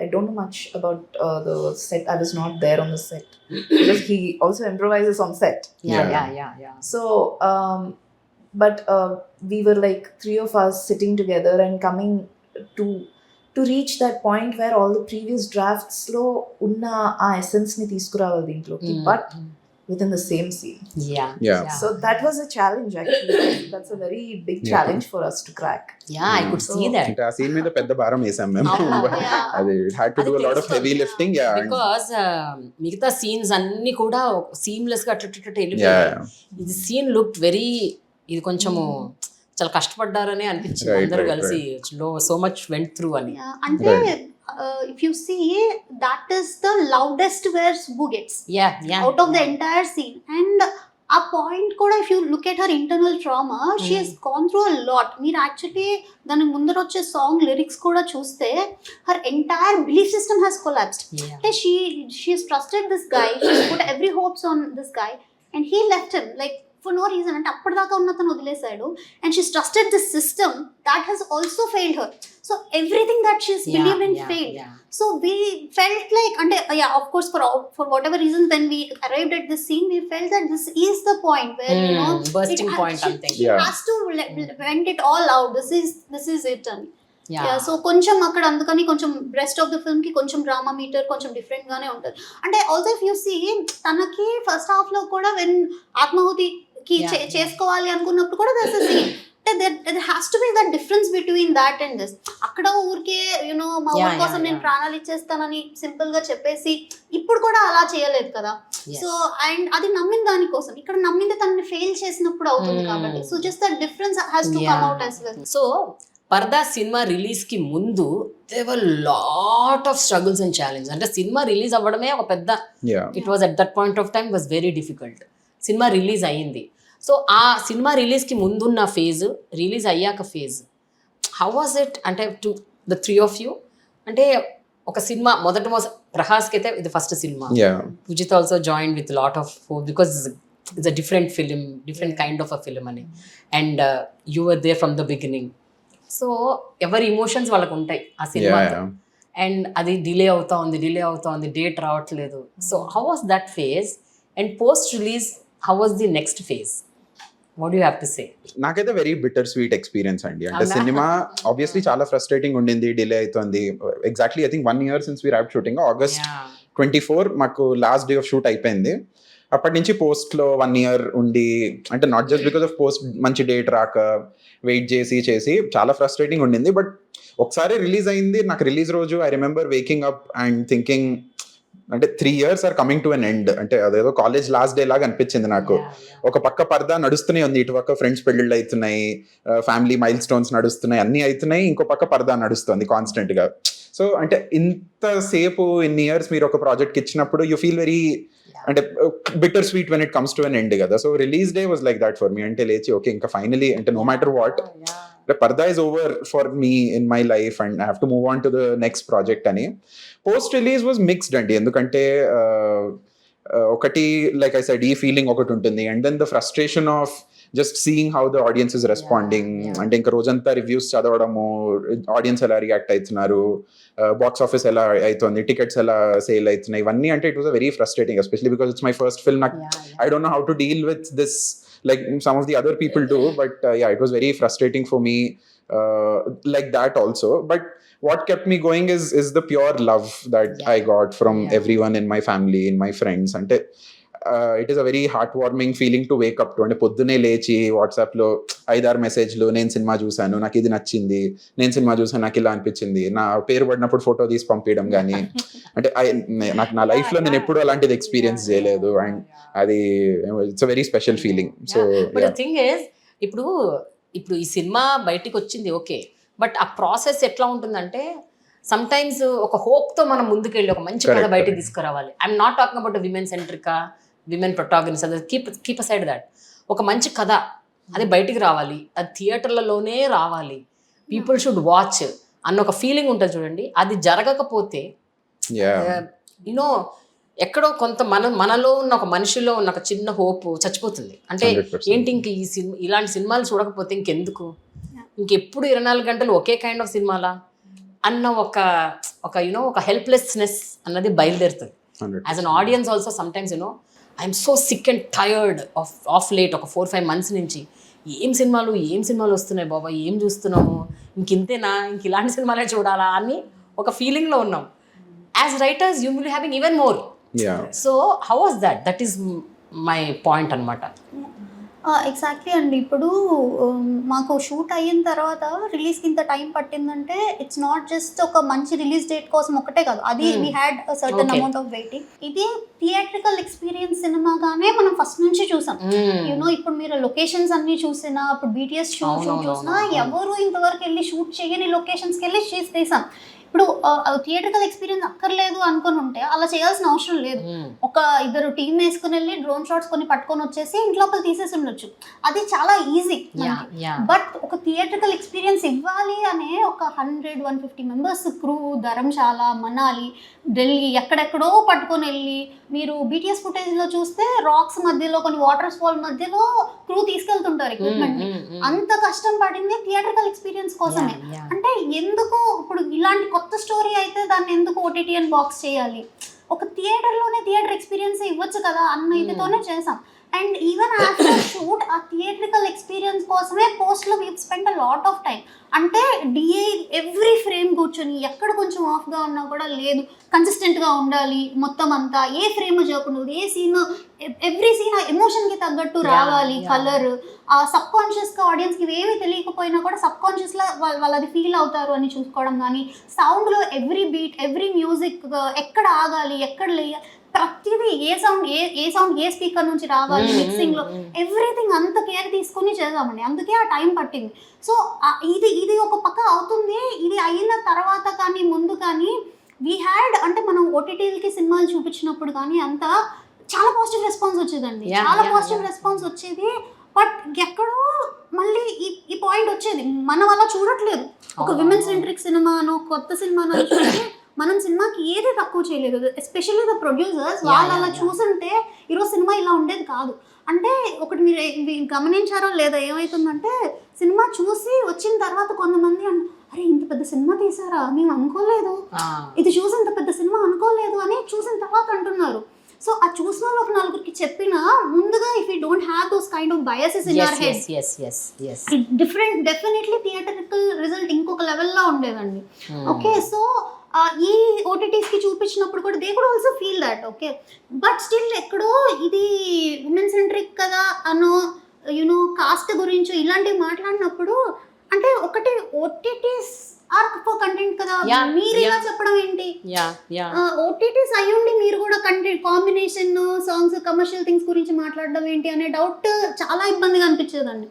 I don't know much about the set. I was not there on the set because he also improvises on set. So but we were like 3 of us sitting together and coming to reach that point where all the previous drafts lo unna aa essence ni తీసుకురావాలి దీంట్లోకి, but within the same scene. So that was a challenge actually. That's a very big challenge for us to crack. I could see that. అంటే ఆ scene మీద పెద్ద భారం వేసాం మేము. అది had to do a lot of heavy lifting. Because మిగతా scenes అన్ని కూడా సీమ్లెస్ గా అట్ట వెళ్ళిపోయాయి. ఇది సీన్ లుక్డ్ వెరీ, ఇది కొంచెము చాలా కష్టపడ్డారని అనిపించింది అందరూ కలిసి. సో మచ్ వెంట్ త్రూ అని. అంటే if you see, that is the loudest where Subbu gets out of the entire scene. And a point kuda, if you look at her internal trauma, she has gone through a lot. Meer actually dani mundaru వచ్చే song lyrics kuda chuste, her entire belief system has collapsed. She has trusted this guy, she's put every hopes on this guy, and he left him like for no reason. అంటే అప్పటిదాకా ఉన్నతను వదిలేశాడు. And she's trusted this system that has also failed her. So everything that she's believed in failed. So we felt like, and of course for whatever reason, when we arrived at this scene, we felt that this is the point where bursting point something. She has to vent it all out. This is it. And so కొంచెం అక్కడ అందుకని కొంచెం rest of the film కి కొంచెం drama metre కొంచెం different గానే ఉంటుంది. అంటే ఆల్సో ఇఫ్ యూ సీ, తనకి ఫస్ట్ హాఫ్ లో కూడా వెన్ ఆత్మాహుతికి చేసుకోవాలి అనుకున్నప్పుడు కూడా that's a scene. there has to be that difference between that and this. అక్కడ ఊరికే మా ఊరి కోసం నేను ప్రాణాలు ఇచ్చేస్తానని సింపుల్ గా చెప్పేసి ఇప్పుడు కూడా అలా చేయలేదు కదా. సో అండ్ అది నమ్మిన దానికోసం, ఇక్కడ నమ్మింది తనని ఫెయిల్ చేసినప్పుడు అవుతుంది కాబట్టి. So just that difference has to come out as well. So Paradha సినిమా రిలీజ్ కి ముందు there were lot of struggles and challenge. అంటే సినిమా రిలీజ్ అవ్వడమే ఒక పెద్ద, it was at that point of time was very difficult. సినిమా రిలీజ్ అయ్యింది. సో ఆ సినిమా రిలీజ్కి ముందున్న ఫేజ్, రిలీజ్ అయ్యాక ఫేజ్, హౌ వాజ్ ఇట్? అంటే టు ద 3 of you, అంటే ఒక సినిమా మొదటి ప్రహాస్కి అయితే ఇది first cinema. Poojitha also join with lot of because it's a different film, different kind of a film అని. And you were there from the beginning. So ఎవరి emotions వాళ్ళకు ఉంటాయి ఆ సినిమా. అండ్ అది డిలే అవుతా ఉంది, డేట్ రావట్లేదు. So how was that phase? And post release how was the next phase? What you have to say? నాకైతే very bitter sweet experience అండి. అంటే సినిమా ఆబ్వియస్లీ చాలా ఫ్రస్ట్రేటింగ్ ఉండింది, డిలే అవుతుంది. Exactly I think 1 year since we wrap shooting. August 24 మాకు last day of shoot అయిపోయింది. అప్పటి నుంచి పోస్ట్లో 1 year ఉండి, అంటే not just because of post మంచి డేట్ రాక వెయిట్ చేసి చాలా ఫ్రస్ట్రేటింగ్ ఉండింది. బట్ ఒకసారి రిలీజ్ అయింది. నాకు రిలీజ్ రోజు I remember waking up and thinking, అంటే 3 years are coming to an end. అంటే అదేదో కాలేజ్ లాస్ట్ డే లాగా అనిపించింది నాకు. ఒక పక్క పరదా నడుస్తూనే ఉంది, ఇటు పక్క ఫ్రెండ్స్ పెళ్ళిళ్ళు అవుతున్నాయి, ఫ్యామిలీ మైల్ స్టోన్స్ నడుస్తున్నాయి, అన్నీ అవుతున్నాయి, ఇంకో పక్క పరదా నడుస్తుంది కాన్స్టెంట్ గా. సో అంటే ఇంతసేపు ఇన్ని ఇయర్స్ మీరు ఒక ప్రాజెక్ట్కి ఇచ్చినప్పుడు యూ ఫీల్ వెరీ అంటే bitter sweet when it comes to an end కదా. So release day was like that for me. అంటే లేచి ఓకే ఇంకా ఫైనలీ, అంటే no matter what, Parda is over for me in my life and I have to move on to the next project ani. Post release was mixed andi, endukante okati like I said ee feeling okati untundi, and then the frustration of just seeing how the audience is responding. అంటే ఇంకా రోజంతా reviews చదవడము, audience ఎలా react అవుతున్నారు, box office ఎలా అవుతుంది, tickets ఎలా sale అవుతున్నాయి, ఇవన్నీ. అంటే it was a very frustrating, especially because it's my first film. I don't know how to deal with this like some of the other people do, but yeah, it was very frustrating for me like that also. But what kept me going is the pure love that I got from everyone in my family, in my friends. And it is a very heartwarming feeling to wake up to. అంటే పొద్దునే లేచి వాట్సాప్లో 5-6 మెసేజ్లు, నేను cinema చూశాను, నాకు ఇది నచ్చింది, నేను సినిమా చూసాను, నాకు ఇలా అనిపించింది, నా పేరు పడినప్పుడు ఫోటో తీసి పంపించడం కానీ, అంటే నాకు నా లైఫ్లో నేను ఎప్పుడు అలాంటిది ఎక్స్పీరియన్స్ చేయలేదు. అండ్ అది it's a very special feeling. So but the thing is, ఇప్పుడు ఈ సినిమా బయటికి వచ్చింది ఓకే, బట్ ఆ ప్రాసెస్ ఎట్లా ఉంటుందంటే సమ్ టైమ్స్ ఒక హోప్తో మనం ముందుకెళ్ళి ఒక మంచి కథ బయటికి తీసుకురావాలి. I'm not talking about women సెంట్రికా, women protagonist, keep aside that. ఒక మంచి కథ అది బయటికి రావాలి, అది థియేటర్లలోనే రావాలి, పీపుల్ షుడ్ వాచ్ అన్న ఒక ఫీలింగ్ ఉంటుంది చూడండి. అది జరగకపోతే యూనో ఎక్కడో కొంత మనలో ఉన్న ఒక మనిషిలో ఉన్న ఒక చిన్న హోప్ చచ్చిపోతుంది. అంటే 100%. ఏంటి ఇంక ఇలాంటి సినిమాలు చూడకపోతే ఇంకెందుకు, ఇంకెప్పుడు 24 గంటలు ఒకే కైండ్ ఆఫ్ సినిమాలా అన్న ఒక యూనో ఒక హెల్ప్లెస్నెస్ అన్నది బయలుదేరుతుంది. As an audience also sometimes you know I'm so sick and tired of late. ఒక 4-5 months నుంచి ఏం సినిమాలు వస్తున్నాయి బాబా, ఏం చూస్తున్నాము, ఇంతేనా, ఇంక ఇలాంటి సినిమాలే చూడాలా అని ఒక ఫీలింగ్లో ఉన్నాం. As writers you will having even more. So how was that is my point అనమాట. ఎగ్జాక్ట్లీ అండి. ఇప్పుడు మాకు షూట్ అయిన తర్వాత రిలీజ్కి ఇంత టైం పట్టిందంటే ఇట్స్ నాట్ జస్ట్ ఒక మంచి రిలీజ్ డేట్ కోసం ఒకటే కాదు, అది we had certain amount of waiting. ఇది థియేట్రికల్ ఎక్స్పీరియన్స్ సినిమాగానే మనం ఫస్ట్ నుంచి చూసాం. యూనో ఇప్పుడు మీరు లొకేషన్స్ అన్ని చూసినా, ఇప్పుడు BTS షూట్ చూసినా, ఎవరు ఇంతవరకు వెళ్ళి షూట్ చేయని లొకేషన్స్కి వెళ్ళి చేసాం. ఇప్పుడు థియేట్రికల్ ఎక్స్పీరియన్స్ అక్కర్లేదు అనుకుని ఉంటే అలా చేయాల్సిన అవసరం లేదు. ఒక 2 టీమ్ వేసుకుని వెళ్ళి డ్రోన్ షాట్స్ కొన్ని పట్టుకొని వచ్చేసి ఇంట్లోపల తీసేసి ఉండొచ్చు, అది చాలా ఈజీ. బట్ ఒక థియేట్రికల్ ఎక్స్పీరియన్స్ ఇవ్వాలి అనే ఒక 100-150 మెంబర్స్ క్రూ, ధర్మశాల, మనాలి, ఢిల్లీ, ఎక్కడెక్కడో పట్టుకొని వెళ్ళి, మీరు BTS ఫుటేజ్లో చూస్తే రాక్స్ మధ్యలో, కొన్ని వాటర్ ఫాల్ మధ్యలో క్రూ తీసుకెళ్తుంటారు ఎక్విప్మెంట్. అంత కష్టం పడింది థియేట్రికల్ ఎక్స్పీరియన్స్ కోసమే. అంటే ఎందుకు ఇప్పుడు ఇలాంటి కొత్త స్టోరీ అయితే దాన్ని ఎందుకు OTT అని బాక్స్ చేయాలి, ఒక థియేటర్లోనే థియేటర్ ఎక్స్పీరియన్స్ ఇవ్వచ్చు కదా అన్న ఇదితోనే చేసాం. అండ్ ఈవెన్ ఆఫ్టర్ షూట్ ఆ థియేట్రికల్ ఎక్స్పీరియన్స్ కోసమే పోస్ట్లో we spend a lot of time. అంటే DA ఎవ్రీ ఫ్రేమ్ కూర్చొని ఎక్కడ కొంచెం ఆఫ్గా ఉన్నా కూడా లేదు, కన్సిస్టెంట్గా ఉండాలి మొత్తం అంతా, ఏ ఫ్రేమ్ చెప్పకూడదు, ఏ సీన్ ఎవ్రీ సీన్ ఆ ఎమోషన్కి తగ్గట్టు రావాలి, కలర్, ఆ సబ్ కాన్షియస్గా ఆడియన్స్కి ఇవేమీ తెలియకపోయినా కూడా సబ్ కాన్షియస్లో వాళ్ళు అది ఫీల్ అవుతారు అని చూసుకోవడం. కానీ సౌండ్లో ఎవ్రీ బీట్, ఎవ్రీ మ్యూజిక్ ఎక్కడ ఆగాలి, ఎక్కడ లేయాలి, ప్రతిదీ ఏ సౌండ్ ఏ స్పీకర్ నుంచి రావాలి, మిక్సింగ్ లో ఎవ్రీథింగ్ అంత కేర్ తీసుకుని చేద్దామండి. అందుకే ఆ టైం పట్టింది. సో ఇది ఒక పక్క అవుతుంది. ఇది అయిన తర్వాత కానీ ముందు కానీ వీ హ్యాడ్, అంటే మనం OTTలకి సినిమాలు చూపించినప్పుడు కానీ అంతా చాలా పాజిటివ్ రెస్పాన్స్ వచ్చేదండి, చాలా పాజిటివ్ రెస్పాన్స్ వచ్చేది. బట్ ఎక్కడో మళ్ళీ ఈ పాయింట్ వచ్చేది, మనం అలా చూడట్లేదు. ఒక విమెన్ సెంట్రిక్ సినిమాను, కొత్త సినిమాను చూసి మనం సినిమాకి ఏది తక్కువ చేయలేదు, ఎస్పెషల్లీ ద ప్రొడ్యూసర్స్. వాళ్ళు అలా చూసుంటే ఈరోజు సినిమా ఇలా ఉండేది కాదు. అంటే ఒకటి మీరు గమనించారో లేదా, ఏమవుతుందంటే సినిమా చూసి వచ్చిన తర్వాత కొంతమంది అరే ఇంత పెద్ద సినిమా తీసారా, మేము అనుకోలేదు, ఇది చూసి ఇంత పెద్ద సినిమా అనుకోలేదు అని చూసిన తర్వాత అంటున్నారు. సో ఆ చూసిన వాళ్ళు ఒక నలుగురికి చెప్పినా ముందుగా, if you don't have those kind of biases in your head, different definitely theatrical result ఇంకొక లెవెల్లో ఉండేదండి. ఓకే, సో ఈ ఓటీటీస్కి చూపించినప్పుడు కూడా they could also feel that. Okay, but still ఎక్కడో ఇది ఉమెన్ సెంట్రిక్ కదా అనో, యూనో కాస్ట్ గురించి ఇలాంటివి మాట్లాడినప్పుడు, అంటే ఒకటి ఓటీటీస్ ఆర్ ఫర్ కంటెంట్ కదా, మీరు ఇలా చెప్పడం ఏంటి? ఓటీటీస్ అయ్యుండి మీరు కూడా content combination songs commercial things గురించి మాట్లాడడం ఏంటి అనే డౌట్ చాలా ఇబ్బందిగా అనిపించేదండి.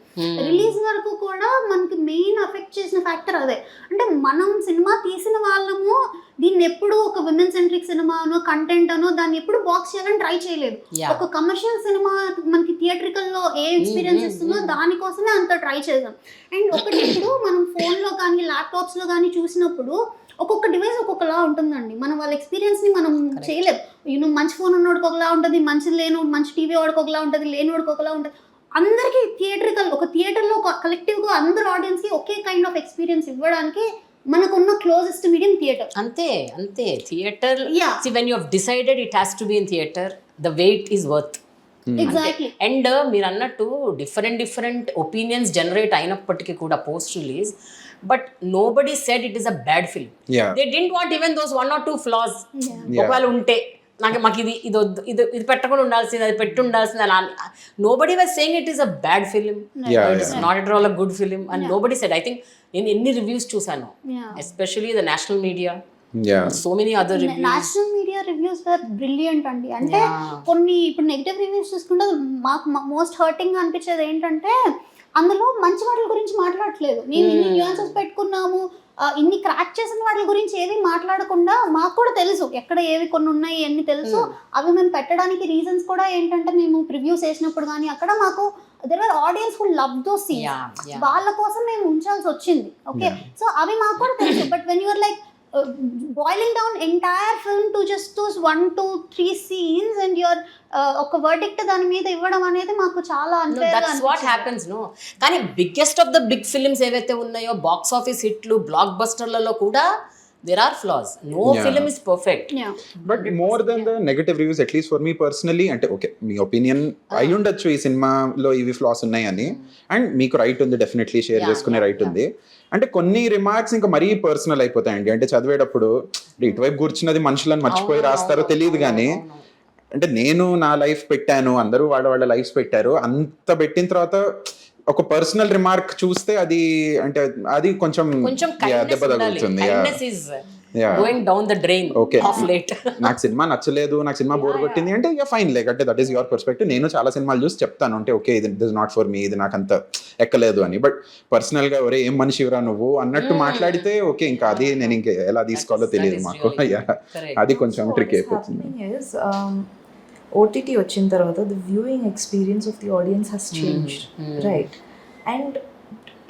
రిలీజ్ వరకు కూడా మనకి మెయిన్ అఫెక్ట్ చేసిన ఫ్యాక్టర్ అదే. అంటే మనం సినిమా తీసిన వాళ్ళము దీన్ని ఎప్పుడు ఒక విమెన్ సెంట్రిక్ సినిమా అనో కంటెంట్ అనో దాన్ని ఎప్పుడు బాక్స్ చేయాలని ట్రై చేయలేదు. ఒక కమర్షియల్ సినిమా మనకి థియేట్రికల్ లో ఏ ఎక్స్పీరియన్స్ ఇస్తుందో దానికోసమే అంత ట్రై చేద్దాం. అండ్ ఒకటి ఇప్పుడు మనం ఫోన్ లో కానీ ల్యాప్టాప్స్ లో కానీ చూసినప్పుడు ఒక్కొక్క డివైస్ ఒక్కొక్కలా ఉంటుందండి. మనం వాళ్ళ ఎక్స్పీరియన్స్ ని మనం చేయలేం. యూనో మంచి ఫోన్ ఉన్నోడికి ఒకలా ఉంటుంది, మంచి టీవీ వాడికి ఒకలా ఉంటుంది, లేనివాడికి ఒకలా ఉంటుంది. అందరికీ ఒక థియేటర్లో ఒక కలెక్టివ్గా అందరు ఆడియన్స్కి ఒకే కైండ్ ఆఫ్ ఎక్స్పీరియన్స్ ఇవ్వడానికి మనకున్న క్లోజెస్ట్ మీడియం థియేటర్. అంతే theatre. When you have decided it has to be in theatre, the wait is worth. Exactly. And మీరు అన్నట్టు డిఫరెంట్ ఒపీనియన్స్ జనరేట్ అయినప్పటికీ కూడా post release, but nobody said it is a bad film. They didn't want even those 1 or 2 flaws. ఒకవేళ ఉంటే మాకు ఇది పెట్టకుండా ఉండాల్సింది, అది పెట్టి ఉండాల్సింది అలా. Nobody was saying it is a bad film, it is not at all a good film and nobody said. I think నేను ఎన్ని రివ్యూస్ చూసాను, especially the national media, so many other reviews. National media reviews were brilliant అండి. అంటే కొన్ని ఇప్పుడు negative reviews చూసుకుంటే మాకు most hurting అనిపించేది ఏంటంటే అందులో మంచి వాటి గురించి మాట్లాడట్లేదు. మేము ఇన్ని న్యూయాన్సెస్ పెట్టుకున్నాము, ఇన్ని క్రాక్ చేసిన వాటి గురించి ఏది మాట్లాడకుండా, మాకు కూడా తెలుసు ఎక్కడ ఏవి కొన్ని ఉన్నాయి అన్ని తెలుసు. అవి మేము పెట్టడానికి రీజన్స్ కూడా ఏంటంటే, మేము ప్రివ్యూస్ వేసినప్పుడు కానీ అక్కడ మాకు there were audience who loved those scenes. వాళ్ళ కోసం మేము ఉంచాల్సి వచ్చింది. ఓకే, సో అవి మాకు కూడా తెలుసు. But when you're like boiling down entire film to just those 1, 2, 3 scenes and your ఒక వర్డిక్ట్ దాని మీద ఇవ్వడం అనేది మాకు చాలా అన్ఫేర్ గా అనిపించింది. That's what happens. నో, కానీ biggest of the big films ఏవైతే ఉన్నాయో, బాక్స్ ఆఫీస్ హిట్లు, బ్లాక్ బస్టర్లలో కూడా there are flaws. No film is perfect. But more than the negative reviews, at least for me personally, అంటే ఓకే మీ ఒపీనియన్ అయి ఉండొచ్చు ఈ సినిమాలో ఇవి ఫ్లాస్ ఉన్నాయని, అండ్ మీకు రైట్ ఉంది, డెఫినెట్లీ షేర్ చేసుకునే రైట్ ఉంది. అంటే కొన్ని రిమార్క్స్ ఇంకా మరీ పర్సనల్ అయిపోతాయండి. అంటే చదివేటప్పుడు ఇటువైపు కూర్చున్నది మనుషులను మర్చిపోయి రాస్తారో తెలియదు కానీ, అంటే నేను నా లైఫ్ పెట్టాను, అందరూ వాళ్ళ లైఫ్స్ పెట్టారు, అంత పెట్టిన తర్వాత ఒక పర్సనల్ రిమార్క్ చూస్తే అది అంటే అది కొంచెం దెబ్బ తగులుతుంది. నాకు సినిమా నచ్చలేదు, నాకు సినిమా బోర్ కొట్టింది అంటే ఫైన్, లేకంటే దట్ ఈస్ యువర్ పర్స్పెక్టివ్. నేను చాలా సినిమాలు చూసి చెప్తాను అంటే ఓకే ఇది ఇస్ నాట్ ఫర్ మీ, ఇది నాకు అంత ఎక్కలేదు అని. బట్ పర్సనల్ గా ఒరే ఏం మనిషిరా నువ్వు అన్నట్టు మాట్లాడితే ఓకే, ఇంకా అది నేను ఇంకా ఎలా తీసుకోవాలో తెలియదు మాకు. అది కొంచెం ట్రిక్ అయిపోతుంది. ఓటీటీ వచ్చిన తర్వాత the viewing experience of the audience has changed, right? And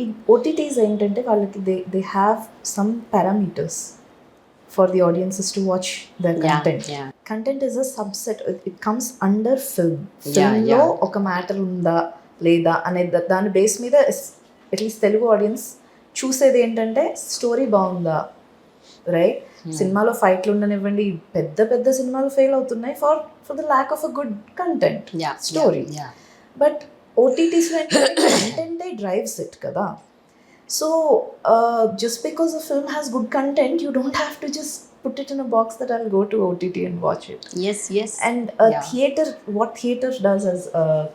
ఈ ఓటీటీస్ ఏంటంటే వాళ్ళకి they have some parameters for the audiences to watch the content. Content is a subset, it comes under film. ఫిల్మ్లో ఒక matter ఉందా లేదా అనే దాని base మీద అట్లీస్ట్ తెలుగు ఆడియన్స్ చూసేది ఏంటంటే స్టోరీ బాగుందా, రైట్? సినిమాలో ఫైట్లు ఉండనివ్వండి, పెద్ద సినిమాలు ఫెయిల్ అవుతున్నాయి for the lack of a good content story. But ఓటీటీస్లో కంటెంటే డ్రైవ్స్ ఇట్ కదా. So just because a film has good content, you don't have to just put it in a box that I'll go to OTT and watch it. Yes. And theater, what theater does, as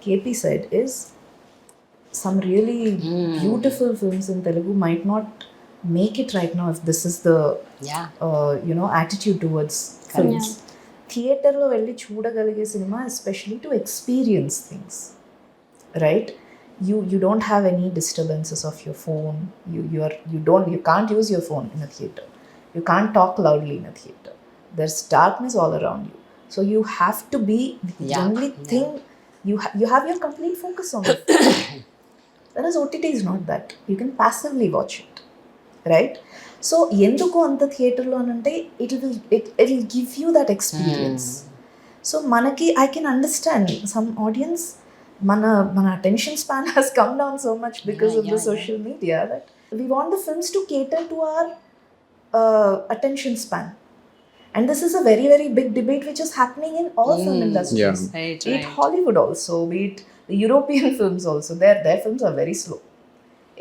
KP said, is some really beautiful films in Telugu might not make it right now if this is the attitude towards films. Theater lo velli చూడగలిగే cinema, especially to experience things, right? You don't have any disturbances of your phone. You can't use your phone in a theater. You can't talk loudly in a theater. There's darkness all around you. So you have to be the only thing. You have your complete focus on it. Whereas OTT is not that. You can passively watch it, right? So ఎందుకు అంత థియేటర్లో అని అంటే it will give you that experience. So మనకి I can understand some audience, మన attention span has come down so much because of the social media that we want the films to cater to our attention span. And this is a very, very big debate which is happening in all film industries. Right, Be it Hollywood also, be it the European films also. Their films are very slow.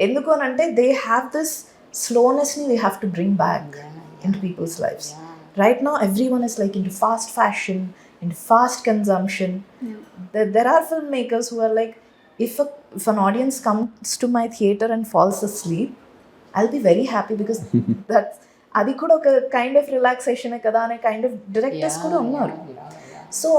Enduku anante they have this slowness ni they have to bring back into people's lives. Right now everyone is like into fast fashion, into fast consumption. There are filmmakers who are like, if an audience comes to my theater and falls asleep, I'll be very happy because that's అది కూడా ఒక kind of రిలాక్సేషనే కదా అనే kind of directors కూడా ఉన్నారు. So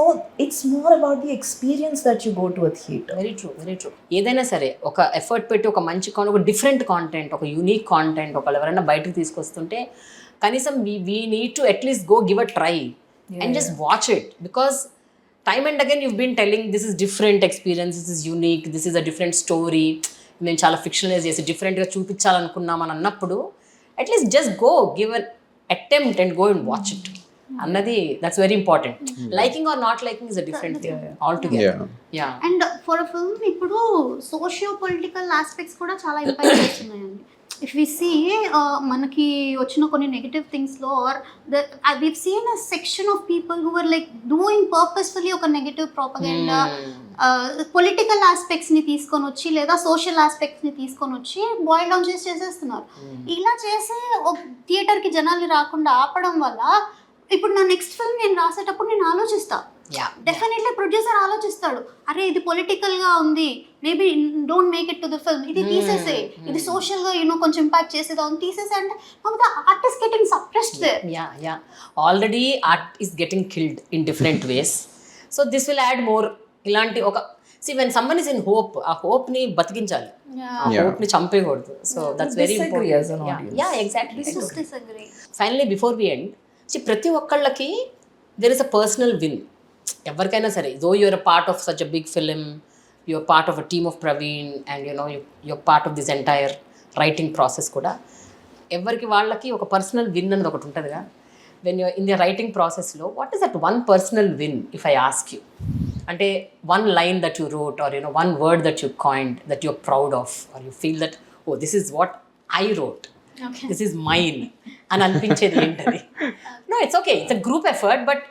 it's more about the experience that you go to a theatre. Very true. ఏదైనా సరే ఒక ఎఫర్ట్ పెట్టి ఒక మంచి ఒక డిఫరెంట్ కాంటెంట్, ఒక యూనిక్ కాంటెంట్ ఒకళ్ళు ఎవరైనా బయటకు తీసుకొస్తుంటే కనీసం we need to at least go give a try and just watch it. Because time and again you've been telling this is different experience, this is unique, this is a different story, మేము చాలా fictionalise చేసి డిఫరెంట్గా చూపించాలనుకున్నాం అని అన్నప్పుడు at least just go give an attempt and go and watch it అన్నది that's very important. Liking or not liking is a different thing altogether. And for a film ఇప్పుడు socio political aspects కూడా చాలా impact చేస్తున్నాయండి. ఇఫ్ వి సీ మనకి వచ్చిన కొన్ని నెగటివ్ థింగ్స్లో or we've seen a section of people who were like doing purposefully ఒక నెగటివ్ ప్రాపగెండా పొలిటికల్ ఆస్పెక్ట్స్ని తీసుకొని వచ్చి లేదా సోషల్ ఆస్పెక్ట్స్ని తీసుకొని వచ్చి బాయిల్ డౌన్ చేసేస్తున్నారు. ఇలా చేసి థియేటర్కి జనాలు రాకుండా ఆపడం వల్ల ఇప్పుడు నా నెక్స్ట్ ఫిల్మ్ నేను రాసేటప్పుడు నేను ఆలోచిస్తాను, డెఫినెట్లీ ప్రొడ్యూసర్ ఆలోచిస్తాడు, అరే ఇది పొలిటికల్గా ఉంది, maybe don't make it to the film, ఇది తీసేసే, ఇది సోషల్గా కొంచెం ఇంపాక్ట్ చేసేదా ఉంది తీసేసే అంటే art is getting suppressed there. Already art is getting killed in different ways. So this will add more ఇలాంటి ఒక when someone is in hope, ఆ hope ని బతికించాలి, ఆ hope ని చంపేయకూడదు. So that's very important. Exactly. Finally before we end, ప్రతి ఒక్కళ్ళకి there is a personal win. ఎవరికైనా సరే, though you are a part of such a big film, you are part of a team of Praveen and you're part of this entire writing process కూడా, ఎవరికి వాళ్ళకి ఒక personal win అనేది ఒకటి ఉంటుందిగా. when you're in the writing process లో, what is that one personal win if I ask you? అంటే one line that you wrote or one word that you coined that you're proud of, or you feel that oh this is what I wrote, this is mine అని అనిపించేది ఏంటది? No it's okay, it's a group effort, but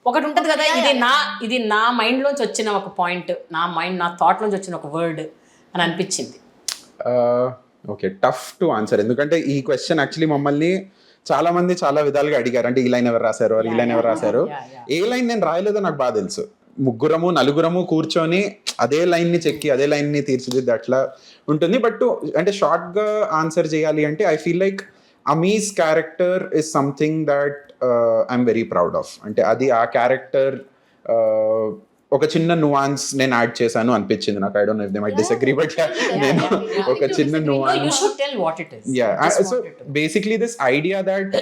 ఒకటి ఉంటుంది కదా, ఇది నా మైండ్లోంచి వచ్చిన ఒక పాయింట్, నా థాట్లోంచి వచ్చిన ఒక వర్డ్ అని అనిపించింది. Okay, tough to answer. ఎందుకంటే ఈ క్వశ్చన్ యాక్చువల్లీ మమ్మల్ని చాలా మంది చాలా విధాలుగా అడిగారు. అంటే ఈ లైన్ ఎవరు రాశారు, ఈ లైన్ ఎవరు రాశారు. ఏ లైన్ నేను రాయలేదో నాకు బాగా తెలుసు. నలుగురము కూర్చొని అదే లైన్ ని చెక్కి అదే లైన్ ని తీర్చిదిద్ది అట్లా ఉంటుంది. బట్ అంటే షార్ట్ గా ఆన్సర్ చేయాలి అంటే I feel like Amess character is something that I'm very proud of. అంటే అది ఆ క్యారెక్టర్ ఒక చిన్న నువాన్స్ నేను యాడ్ చేశాను అనిపించింది నాకు. I don't know if they might disagree, but నేను ఒక చిన్న nuance. So basically this idea that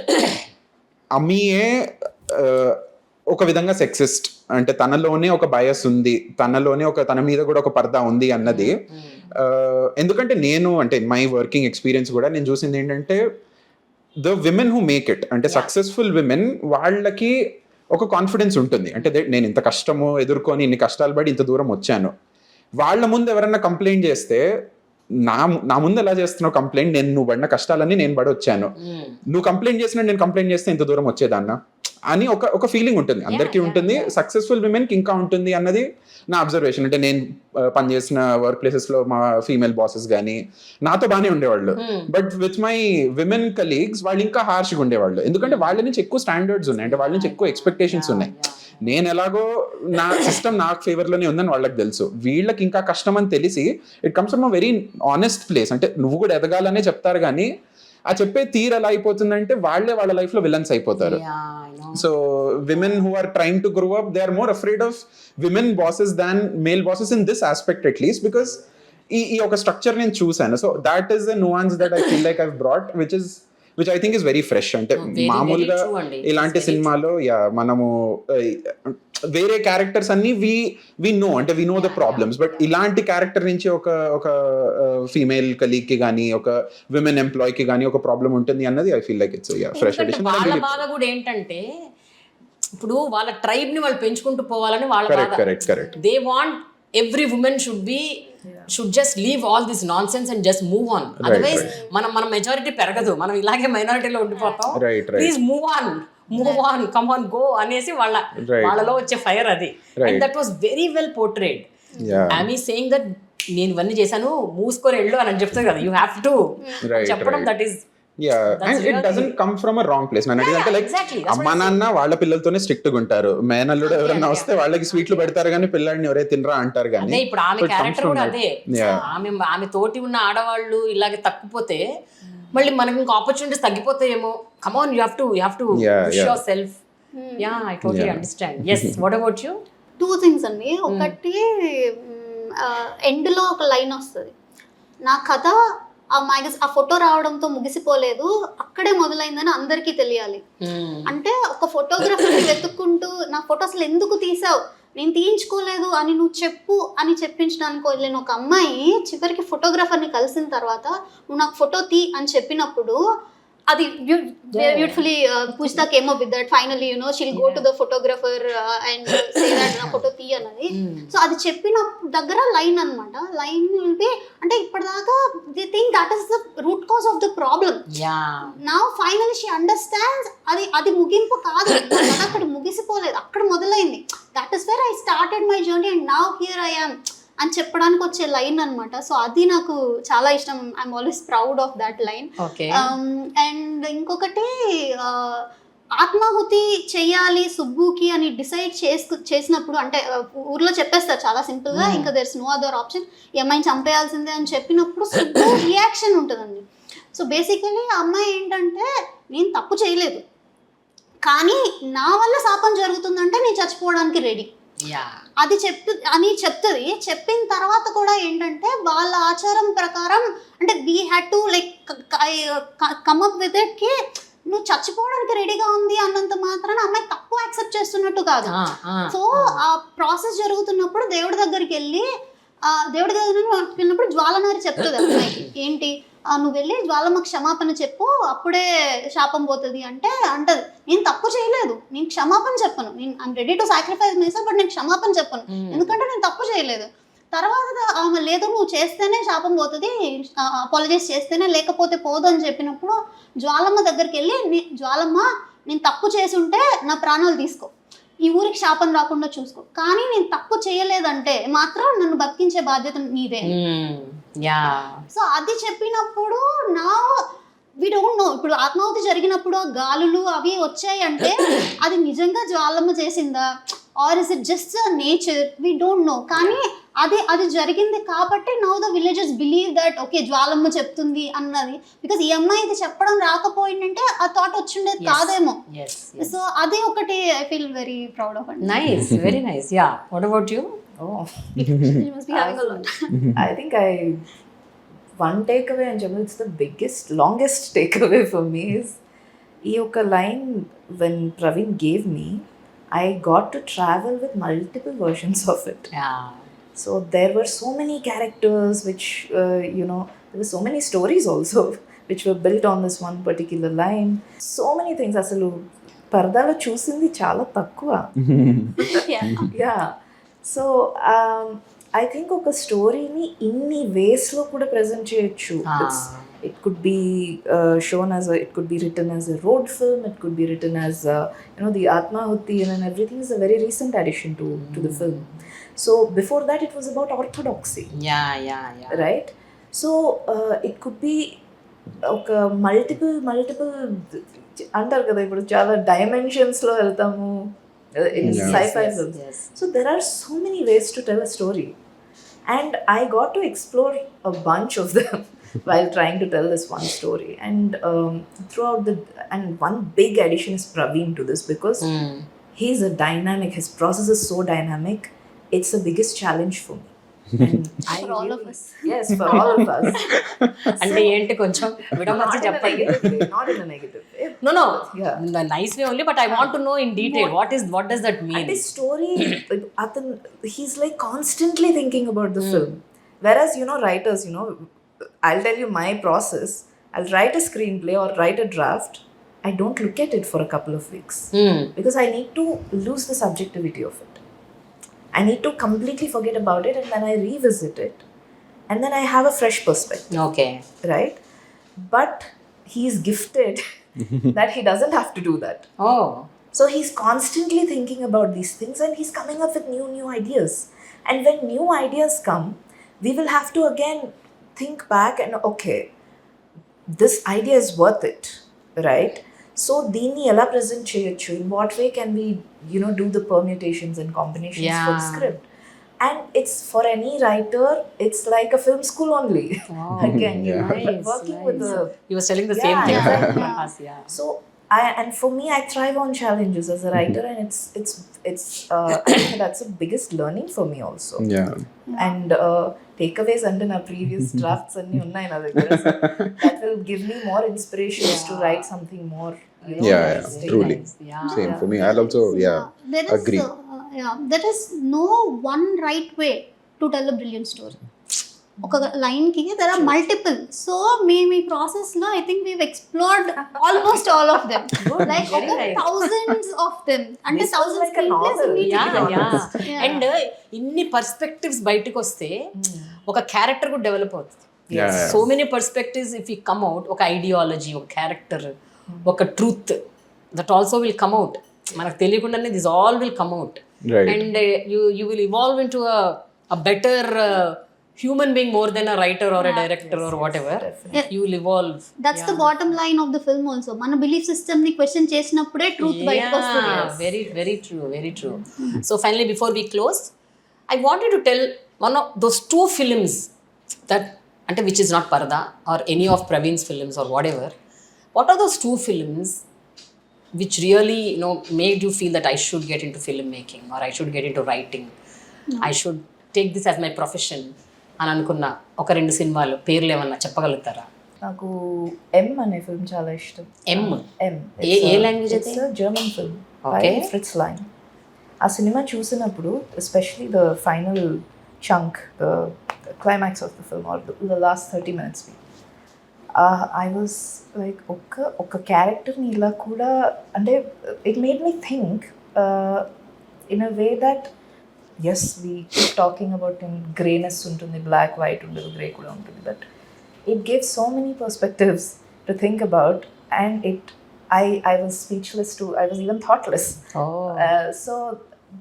అమీయే ఒక విధంగా సెక్సిస్ట్, అంటే తనలోనే ఒక బయస్ ఉంది, తన మీద కూడా ఒక పర్దా ఉంది అన్నది. ఎందుకంటే నేను అంటే మై వర్కింగ్ ఎక్స్పీరియన్స్ కూడా నేను చూసింది ఏంటంటే the women who make it, అంటే సక్సెస్ఫుల్ విమెన్, వాళ్ళకి ఒక కాన్ఫిడెన్స్ ఉంటుంది. అంటే నేను ఇంత కష్టము ఎదుర్కొని ఇన్ని కష్టాలు పడి ఇంత దూరం వచ్చాను. వాళ్ళ ముందు ఎవరన్నా కంప్లైంట్ చేస్తే నా ముందు ఎలా చేస్తున్నావు కంప్లైంట్, నువ్వు పడిన కష్టాలన్నీ నేను పడి వచ్చాను, నువ్వు కంప్లైంట్ చేసినా నేను కంప్లైంట్ చేస్తే ఇంత దూరం వచ్చేదాన్న అని ఒక ఫీలింగ్ ఉంటుంది, అందరికీ ఉంటుంది. సక్సెస్ఫుల్ విమెన్కి ఇంకా ఉంటుంది అన్నది నా అబ్జర్వేషన్. అంటే నేను పనిచేసిన వర్క్ ప్లేసెస్లో మా ఫీమేల్ బాసెస్ కానీ నాతో బాగానే ఉండేవాళ్ళు, but with my women colleagues వాళ్ళు ఇంకా హార్ష్గా ఉండేవాళ్ళు. ఎందుకంటే వాళ్ళ నుంచి ఎక్కువ స్టాండర్డ్స్ ఉన్నాయి, అంటే వాళ్ళ నుంచి ఎక్కువ ఎక్స్పెక్టేషన్స్ ఉన్నాయి. నేను ఎలాగో నా సిస్టమ్ నాకు ఫేవర్లోనే ఉందని వాళ్ళకి తెలుసు, వీళ్ళకి ఇంకా కష్టం అని తెలిసి it comes from a very honest place. అంటే నువ్వు కూడా ఎదగాలనే చెప్తారు, కానీ ఆ చెప్పే తీరు ఎలా అయిపోతుందంటే వాళ్ళ లైఫ్ లో విలన్స్ అయిపోతారు. So women who are trying to grow up, they are more afraid of women bosses than male bosses in this aspect at least, because ఈ ఒక స్ట్రక్చర్ నేను చూసాను. So that is the nuance that I feel like I've brought, which I think is very fresh. అంటే మామూలుగా ఇలాంటి సినిమాలో మనము వేరే క్యారెక్టర్స్ అన్ని వి నో అంటే we know the problems, but ఇలాంటి క్యారెక్టర్ నుంచి ఒక ఫీమేల్ కలీగ్ కి కానీ ఒక విమెన్ ఎంప్లాయ్ కి కానీ ఒక ప్రాబ్లం ఉంటుంది అన్నది I feel like it's fresh edition. వాళ్ళ బాధ కూడా ఏంటంటే ఇప్పుడు వాళ్ళ ట్రైబ్ ని వాళ్ళు పెంచుకుంటూ పోవాలని వాళ్ళ బాధ. Correct. They want every women should just leave all this nonsense and just move on. Otherwise మన మెజారిటీ పెరగదు, మనం ఇలాగే మైనారిటీలో ఉండిపోతాం. Please move on come on go అనేసి వాళ్ళలో వచ్చే ఫైర్ అది. And that was very well portrayed. I'm saying that నేను ఇవన్నీ చేశాను మూసుకొని వెళ్ళు అని చెప్తాను కదా, యూ హ్యావ్ టు చెప్పడం. That is and it doesn't come from a wrong place. నన్ను అడిగితే లైక్ అమ్మా నాన్న వాళ్ళ పిల్లలతోనే స్ట్రిక్ట్ గా ఉంటారు, మేనల్లుడు ఎవరైనా వస్తే వాళ్ళకి స్వీట్లు పెడతారు కానీ పిల్లాడిని ఎవరే తినరా అంటారు. కానీ ఇప్పుడు ఆమె క్యారెక్టర్ కూడా అదే. ఆమె తోటి ఉన్న ఆడవాళ్ళు ఇలాగే తక్కుపోతే మళ్ళీ మనకి ఇంకా ఆపర్చునిటీస్ తగ్గిపోతాయేమో. Come on, you have to push yourself. Yeah, I totally understand. yes, what about you? 2 things అండి. ఒకటి ఎండ్ లో ఒక లైన్ వస్తుంది, నా కథ ఆ ఫోటో రావడంతో ముగిసిపోలేదు, అక్కడే మొదలైందని అందరికీ తెలియాలి. అంటే ఒక ఫోటోగ్రఫర్ని వెతుక్కుంటూ నా ఫోటో అసలు ఎందుకు తీసావు, నేను తీయించుకోలేదు అని నువ్వు చెప్పు అని చెప్పించడానికి వదిలేను ఒక అమ్మాయి చివరికి ఫోటోగ్రఫర్ని కలిసిన తర్వాత నువ్వు నాకు ఫోటో తీ అని చెప్పినప్పుడు అది beautifully Poojitha came up with that finally, you know, she'll go to the photographer and say that నా ఫోటో తీ అన్నది. సో అది చెప్పిన దగ్గర లైన్ అనమాట. లైన్ విల్ బి అంటే ఇప్పటిదాకా they think that is the root cause of the problem. Now finally she understands అది ముగింపు కాదు, అక్కడ ముగిసిపోలేదు, అక్కడ మొదలైంది. That is where I started my journey and now here I am అని చెప్పడానికి వచ్చే లైన్ అనమాట. సో అది నాకు చాలా ఇష్టం. I'm always proud of that line. And ఇంకొకటి ఆత్మాహుతి చెయ్యాలి సుబ్బుకి అని డిసైడ్ చేసినప్పుడు అంటే ఊర్లో చెప్పేస్తారు చాలా సింపుల్గా, ఇంకా దెర్స్ నో అదర్ ఆప్షన్, ఈ అమ్మాయిని చంపేయాల్సిందే అని చెప్పినప్పుడు సుబ్బు రియాక్షన్ ఉంటుందండి. సో బేసికలీ ఆ అమ్మాయి ఏంటంటే నేను తప్పు చేయలేదు కానీ నా వల్ల శాపం జరుగుతుందంటే నేను చచ్చిపోవడానికి రెడీ అది చెప్తుంది. చెప్పిన తర్వాత కూడా ఏంటంటే వాళ్ళ ఆచారం ప్రకారం అంటే we had to like come up with it కి నువ్వు చచ్చిపోవడానికి రెడీగా ఉంది అన్నంత మాత్రాన అమ్మాయి తప్పు యాక్సెప్ట్ చేస్తున్నట్టు కాదు. సో ఆ ప్రాసెస్ జరుగుతున్నప్పుడు దేవుడి దగ్గరికి వెళ్ళినప్పుడు జ్వాలనారి చెప్తుంది అమ్మాయికి, ఏంటి నువ్వు వెళ్ళి జ్వాలమ్మకి క్షమాపణ చెప్పు అప్పుడే శాపం పోతుంది అంటే అంటది నేను తప్పు చేయలేదు, నేను క్షమాపణ చెప్పను, నేను I'm ready to sacrifice myself but నేను క్షమాపణ చెప్పను ఎందుకంటే నేను తప్పు చేయలేదు. తర్వాత ఆమె లేదు నువ్వు చేస్తేనే శాపం పోతుంది, అపాలజైజ్ చేస్తేనే లేకపోతే పోదు అని చెప్పినప్పుడు జ్వాలమ్మ దగ్గరికి వెళ్ళి జ్వాలమ్మ నేను తప్పు చేసి ఉంటే నా ప్రాణాలు తీసుకో, ఈ ఊరికి శాపం రాకుండా చూసుకో, కానీ నేను తప్పు చేయలేదంటే మాత్రం నన్ను బతికించే బాధ్యత నీదే. సో అది చెప్పినప్పుడు నా వి డోంట్ నో ఇప్పుడు ఆత్మాహుతి జరిగినప్పుడు ఆ గాలులు అవి వచ్చాయి అంటే అది నిజంగా జ్వాలమ్మ చేసిందా or is it just nature, we don't know. కానీ అది జరిగింది కాబట్టి now the villages believe that okay Jwalamma చెప్తుంది అన్నది. బికాస్ ఈ అమ్మాయి ఇది చెప్పడం రాకపోయిందంటే ఆ థాట్ వచ్చిండేది కాదేమో. సో అది ఒకటి I feel very proud of. Nice, very nice. Yeah, what about you? You must be having a lot. I think one takeaway and Jamal, it's the longest takeaway for me is ee oka line when Praveen gave me, I got to travel with multiple versions of it. So there were so many characters which there were so many stories also which were built on this one particular line. So many things asalu Paradhalo chusindi chaala takkuva. Yeah. So I think oka story ni inni ways lo kuda present cheyochu. It could be shown as it could be written as a road film, it could be written as the Atmahuti and everything is a very recent addition to the film. So before that it was about orthodoxy. Yeah. Right? So it could be oka multiple antar kada ipudu chaala dimensions lo veltamu in sci-fi films. Yes. So there are so many ways to tell a story and I got to explore a bunch of them while trying to tell this one story. And and one big addition is Praveen to this because he's a dynamic, his process is so dynamic, it's the biggest challenge for me. For all of us. Yes, for all of us. అంటే ఏంటి కొంచెం విడమర్చి చెప్పండి. Not in a negative way. No, Yeah. the nice way only, but I want to know in detail what does that mean? And his story, he's like constantly thinking about the film. Whereas, writers, I'll tell you my process. I'll write a screenplay or write a draft. I don't look at it for a couple of weeks because I need to lose the subjectivity of it. I need to completely forget about it, and then I revisit it, and then I have a fresh perspective. Okay. Right? But he's gifted that he doesn't have to do that. Oh. So he's constantly thinking about these things, and he's coming up with new ideas. And when new ideas come, we will have to again think back and, okay, this idea is worth it, right? So దీన్ని ఎలా present చేయొచ్చు? In what way can we, do the permutations and combinations for the script? And it's for any writer, it's like a film school only. Wow. Again, Nice, working with the. You were telling the same thing. exactly. Prahaas, yeah. So and for me, I thrive on challenges as a writer, and it's I think that's the biggest learning for me also. Yeah. And takeaways under my previous drafts and that will give me more inspirations to write something more. Yeah, interesting. truly. Yeah. Same for me. I'll also there is agree. There is no one right way to tell a brilliant story. ఒక line కి there are multiple. So me process లో I think we've explored almost all of them. Like Very nice. thousands of them. అంటే This was thousands like a novel. Yeah. And ఇన్ని perspectives బయటకు వస్తే ఒక character కూడా develop అవుతుంది. Yeah. So many perspectives if you come out, ఒక ideology, ఒక character, ఒక truth, that also will come out. మనకు తెలియకుండానే this all will come out. Right. And you will evolve in to a better human being more than a writer or a director or whatever. You will evolve. That's the bottom line of the film also. మన belief system ని question చేసినప్పుడే truth బయటకు వస్తుంది. Very true. So finally, before we close, I wanted to tell one of those two films that, which is not Paradha or any of Praveen's films or whatever. What are those two films which really, made you feel that I should get into filmmaking or I should get into writing? I should take this as my profession అని అనుకున్న ఒక రెండు సినిమాలు పేర్లు ఏమన్నా చెప్పగలుగుతారా? నాకు M అనే ఫిల్మ్ చాలా ఇష్టం. M. ఏ లాంగ్వేజ్ అయితే? It's a German film by Okay. Fritz Lang. ఆ సినిమా చూసినప్పుడు, especially the final chunk, the climax of the film or the last 30 minutes, I was like ఒక క్యారెక్టర్ని ఇలా కూడా, అంటే it made me think in a way that yes, we keep talking about grayness ఉంటుంది, black, white ఉండదు, grey కూడా ఉంటుంది, but it gives so many perspectives to think about, and I was speechless too. I was even thoughtless. So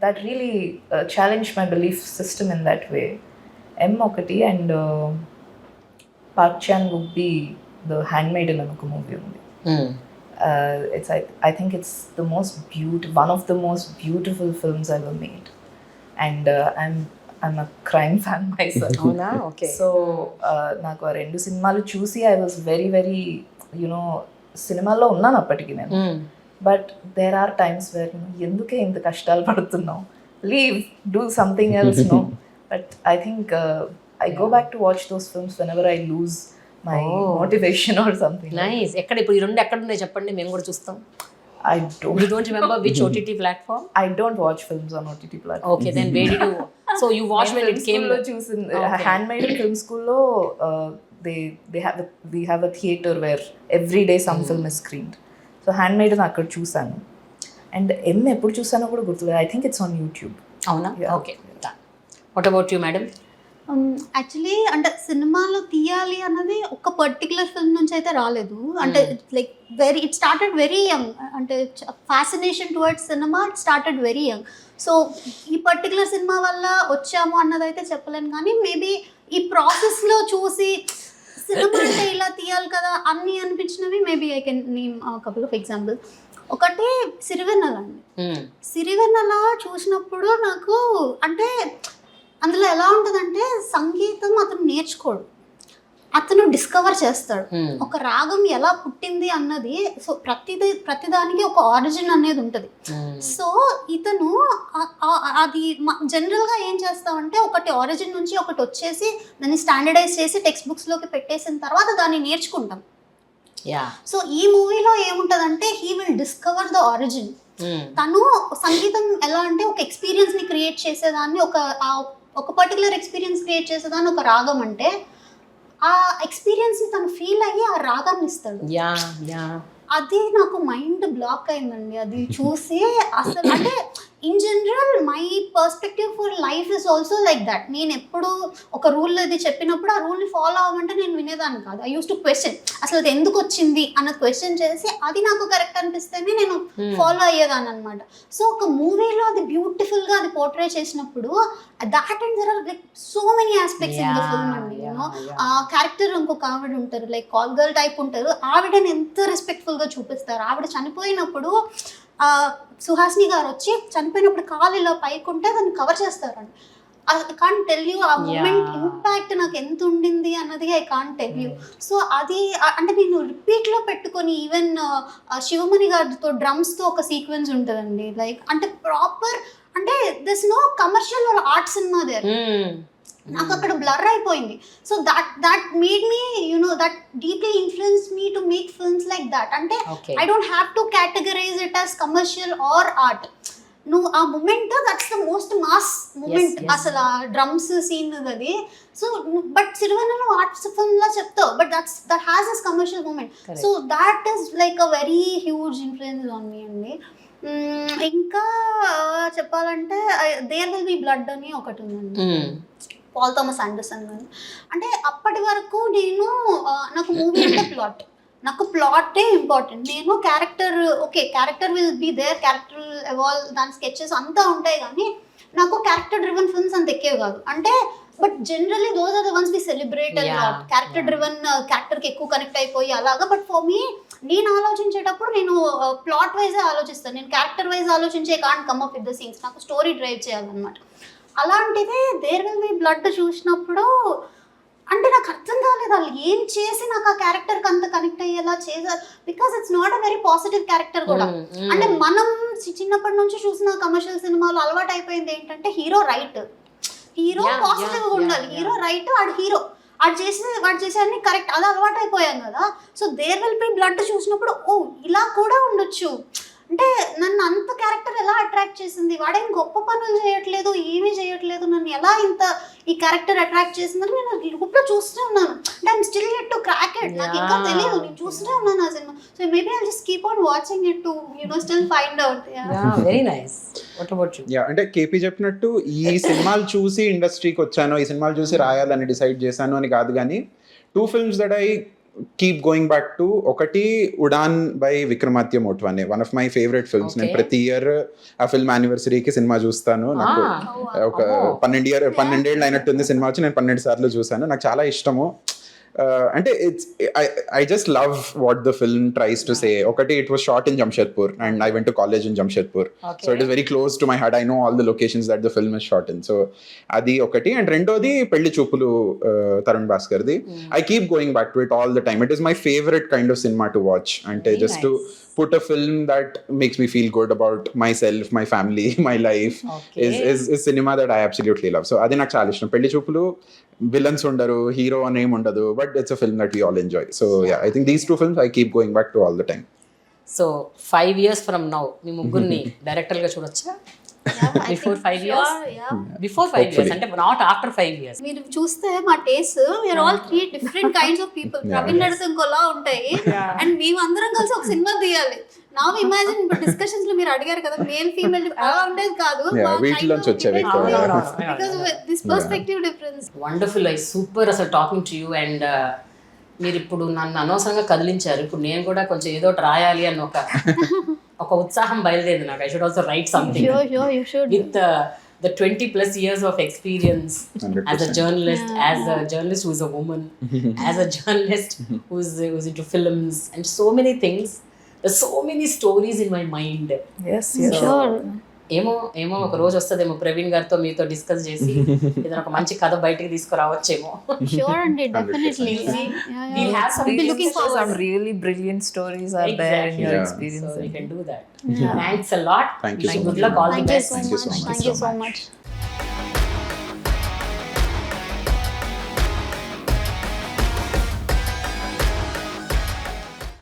that really challenged my belief system in that way. M ఒకటి, and Park Chan-wook the Handmaiden అని ఒక movie ఉంది. I think it's the most one of the most beautiful films ever made. And I'm a crime fan myself. Oh, no? Okay. So నాకు ఆ రెండు సినిమాలు చూసి I was very very సినిమాల్లో ఉన్నాను అప్పటికి నేను. But there are times where ఎందుకే ఇంత కష్టాలు పడుతున్నావు, leave, do something else, no. But I think I go back to watch those films whenever I lose my motivation or something. Nice. ఎక్కడ ఇప్పుడు ఈ రెండు ఎక్కడ ఉన్నాయి చెప్పండి, మేము కూడా చూస్తాం. I don't. You don't remember which OTT platform? I don't watch films on OTT platform. Okay, then where did you? So you watched when it came. Handmaiden Film School lo we have a theater where every day some film is screened. So Handmaiden akkada chusanu. And M eppudu chusano kuda gurtuladu. I think it's on YouTube. Avuna? Okay. Done. What about you, madam? Actually అంటే సినిమాలో తీయాలి అన్నది ఒక particular film నుంచి అయితే రాలేదు. అంటే like it started very young. అంటే fascination towards cinema it started very young. So ఈ పర్టికులర్ సినిమా వల్ల వచ్చాము అన్నది అయితే చెప్పలేను, కానీ మేబీ ఈ ప్రాసెస్లో చూసి సినిమా అంటే ఇలా తీయాలి కదా అన్నీ అనిపించినవి maybe I can name couple of example. ఒకటి సిరివెన్నెల అండి. సిరివెన్నెల చూసినప్పుడు నాకు అంటే అందులో ఎలా ఉంటుందంటే సంగీతం అతను నేర్చుకోడు, అతను డిస్కవర్ చేస్తాడు. ఒక రాగం ఎలా పుట్టింది అన్నది, సో ప్రతిదానికి ఒక ఆరిజిన్ అనేది ఉంటుంది. సో ఇతను అది జనరల్గా ఏం చేస్తామంటే ఒకటి ఆరిజిన్ నుంచి ఒకటి వచ్చేసి దాన్ని స్టాండర్డైజ్ చేసి టెక్స్ట్ బుక్స్లోకి పెట్టేసిన తర్వాత దాన్ని నేర్చుకుంటాం. యా సో ఈ మూవీలో ఏముంటదంటే he will discover the origin. తను సంగీతం ఎలా అంటే ఒక ఎక్స్పీరియన్స్ ని క్రియేట్ చేసేదాన్ని, ఒక పర్టికులర్ ఎక్స్పీరియన్స్ క్రియేట్ చేసేదాన్ని ఒక రాగం అంటే ఆ ఎక్స్పీరియన్స్ ని తను ఫీల్ అయ్యి ఆ రాగాన్ని ఇస్తాడు. అది నాకు మైండ్ బ్లాక్ అయిందండి అది చూసి. అసలు అంటే in general my perspective for life is also like that. నేను ఎప్పుడు ఒక రూల్ అది చెప్పినప్పుడు ఆ రూల్ని ఫాలో అవ్వమంటే నేను వినేదాన్ని కాదు. ఐ యూస్ టు క్వశ్చన్ అసలు అది ఎందుకు వచ్చింది అన్న క్వశ్చన్ చేసి అది నాకు కరెక్ట్ అనిపిస్తేనే నేను ఫాలో అయ్యేదాన్ని అనమాట. సో ఒక మూవీలో అది బ్యూటిఫుల్గా అది పోర్ట్రే చేసినప్పుడు that and there are like so many aspects in the film అండి. యూనో ఆ క్యారెక్టర్ ఇంకొక ఆవిడ ఉంటారు, లైక్ కాల్ గర్ల్ టైప్ ఉంటారు, ఆవిడని ఎంత రెస్పెక్ట్ఫుల్గా చూపిస్తారు. ఆవిడ చనిపోయినప్పుడు సుహాసిని గారు వచ్చి చనిపోయినప్పుడు కాలు ఇలా పైకుంటే దాన్ని కవర్ చేస్తారండి. ఐ కాంట్ టెల్ యూ ఆ మూమెంట్ ఇంపాక్ట్ నాకు ఎంత ఉండింది అన్నది I can't tell you. So అది అంటే నేను రిపీట్లో పెట్టుకొని ఈవెన్ శివమణి గారితో డ్రమ్స్తో ఒక సీక్వెన్స్ ఉంటుందండి, లైక్ అంటే ప్రాపర్ అంటే this no commercial or art cinema there. నాకు అక్కడ బ్లర్ అయిపోయింది. So that made me you know that deeply influenced me to make films like that. అంటే I don't have to categorise it as commercial or art. నువ్వు ఆ moment that's the most mass moment అసలు ఆ drums scene అది. So but Sirivennela art film లా చెప్తావు, but that has us commercial moment. So that is like a very huge influence on me అండి. ఇంకా చెప్పాలంటే దేర్ విల్ బి బ్లడ్ అని ఒకటి ఉందండి, పాల్ థామస్ ఆండర్సన్ గారు. అంటే అప్పటి వరకు నేను నాకు మూవీ అంటే ప్లాట్, నాకు ప్లాటే ఇంపార్టెంట్. నేను character will be there, character evolve, దాని స్కెచెస్ అంతా ఉంటాయి, కానీ నాకు క్యారెక్టర్ డ్రివెన్ ఫిల్మ్స్ అంత ఎక్కేవి కాదు. అంటే but generally those are the ones we celebrate a lot. Character driven క్యారెక్టర్కి ఎక్కువ కనెక్ట్ అయిపోయి అలాగా. బట్ ఫర్ మీ నేను ఆలోచించేటప్పుడు నేను ప్లాట్ వైజే ఆలోచిస్తాను. నేను క్యారెక్టర్ వైజ్ ఆలోచించే can't come up with the scenes. నాకు స్టోరీ డ్రైవ్ చేయాలన్నమాట. అలాంటిదే దేర్ విల్ బి బ్లడ్ చూసినప్పుడు అంటే నాకు అర్థం కాలేదు వాళ్ళు ఏం చేసి నాకు ఆ క్యారెక్టర్కి అంత కనెక్ట్ అయ్యేలా చేశారు. Because it's not a very positive character కూడా. అంటే మనం చిన్నప్పటి నుంచి చూసిన కమర్షియల్ సినిమాలు అలవాటు అయిపోయింది ఏంటంటే హీరో రైట్, హీరో పాజిటివ్గా ఉండాలి, హీరో రైట్, వాడు హీరో వాడు చేసేవన్నీ కరెక్ట్, అది అలవాటు అయిపోయాం కదా. So there will be blood చూసినప్పుడు ఓ ఇలా కూడా ఉండొచ్చు. అంటే నన్ను అంత క్యారెక్టర్ ఎలా అట్రాక్ట్ చేసింది, వాడేం గొప్ప పనులు చేయట్లేదు, ఏమీ చేయట్లేదు, నన్ను ఎలా ఇంత ఈ క్యారెక్టర్ అట్రాక్ట్ చేసిందని నేను గ్రూప్లో చూస్తూనే ఉన్నాను. అంటే I'm still yet to crack it. నాకు ఇంకా తెలియదు, నేను చూస్తూనే ఉన్నాను ఆ cinema. So maybe I just keep on watching it to still find out. Very nice. What about you? Yeah, అంటే కేపీ చెప్పినట్టు ఈ సినిమాలు చూసి ఇండస్ట్రీకి వచ్చాను, ఈ సినిమాలు చూసి రాయాలని డిసైడ్ చేశాను అని కాదు, కానీ 2 films that I keep going back to. ఒకటి Udaan by Vikramaditya Motwane, one of my favourite films. నేను ప్రతి ఇయర్ ఆ ఫిల్మ్ యానివర్సరీకి సినిమా చూస్తాను. నాకు ఒక 12 ఏళ్ళు అయినట్టుంది సినిమా వచ్చి, నేను 12 సార్లు చూసాను. నాకు చాలా ఇష్టము. అంటే I just love what the film tries to say. ఒకటి, it was shot in Jamshedpur and I went to college in Jamshedpur, so it is very close to my heart. I know all the locations that the film is shot in, so adi ఒకటి. And రెండోది పెళ్లి చూపులు Tarun భాస్కర్ది. I keep going back to it all the time. It is my favorite kind of cinema to watch, అంటే just to put a film that makes me feel good about myself, my family, my life is cinema that I absolutely love. So adi నాకు చాలా ఇష్టం. పెళ్లి చూపులు villains ఉండరు, hero అని ఏమి ఉండదు, but it's a film that we all enjoy. So yeah, I think these 2 films I keep going back to all the time. So 5 years from now మీ ముగ్గురిని డైరెక్టర్గా చూడొచ్చా? Before 5 years? Before 5 years, అంటే not after 5 years. మీరు చూస్తే మా taste we're all 3 different kinds of people. Praveen నడితే ఇంకోలా ఉంటాయి, అండ్ మేము అందరం కలిసి ఒక సినిమా తీయాలి. నా ఇమాజిన్ ఇప్పుడు డిస్కషన్స్ లో మీరు అడిగారు కదా మేల్ ఫీమేల్ అలా ఉండేది కాదు, వీటిలోంచి వచ్చేవి because this perspective difference. Wonderful. I super అసలు టాకింగ్ టు యూ. అండ్ మీరు ఇప్పుడు నన్ను అనవసరంగా కదిలించారు. ఇప్పుడు నేను కూడా కొంచెం ఏదో ఒకటి రాయాలి అని ఒక ఉత్సాహం బయలుదేరింది నాకు. I should also write something with the 20+ years of experience 100%. as a journalist who's a woman, as a journalist who's into films and so many things. There's so many stories in my mind. Yes, so, sure. ఏమో ఒక రోజు వస్తుందేమో ప్రవీణ్ గారితో మీతో discuss చేసి ఏదైనా ఒక మంచి కథ బయటికి తీసుకురావచ్చేమో. Sure అండి, definitely. We'll have some looking forward. Some really brilliant stories are there in your experience. So we can do that. Thanks a lot. Thank you so much. Good luck, all the best. Thank you so much.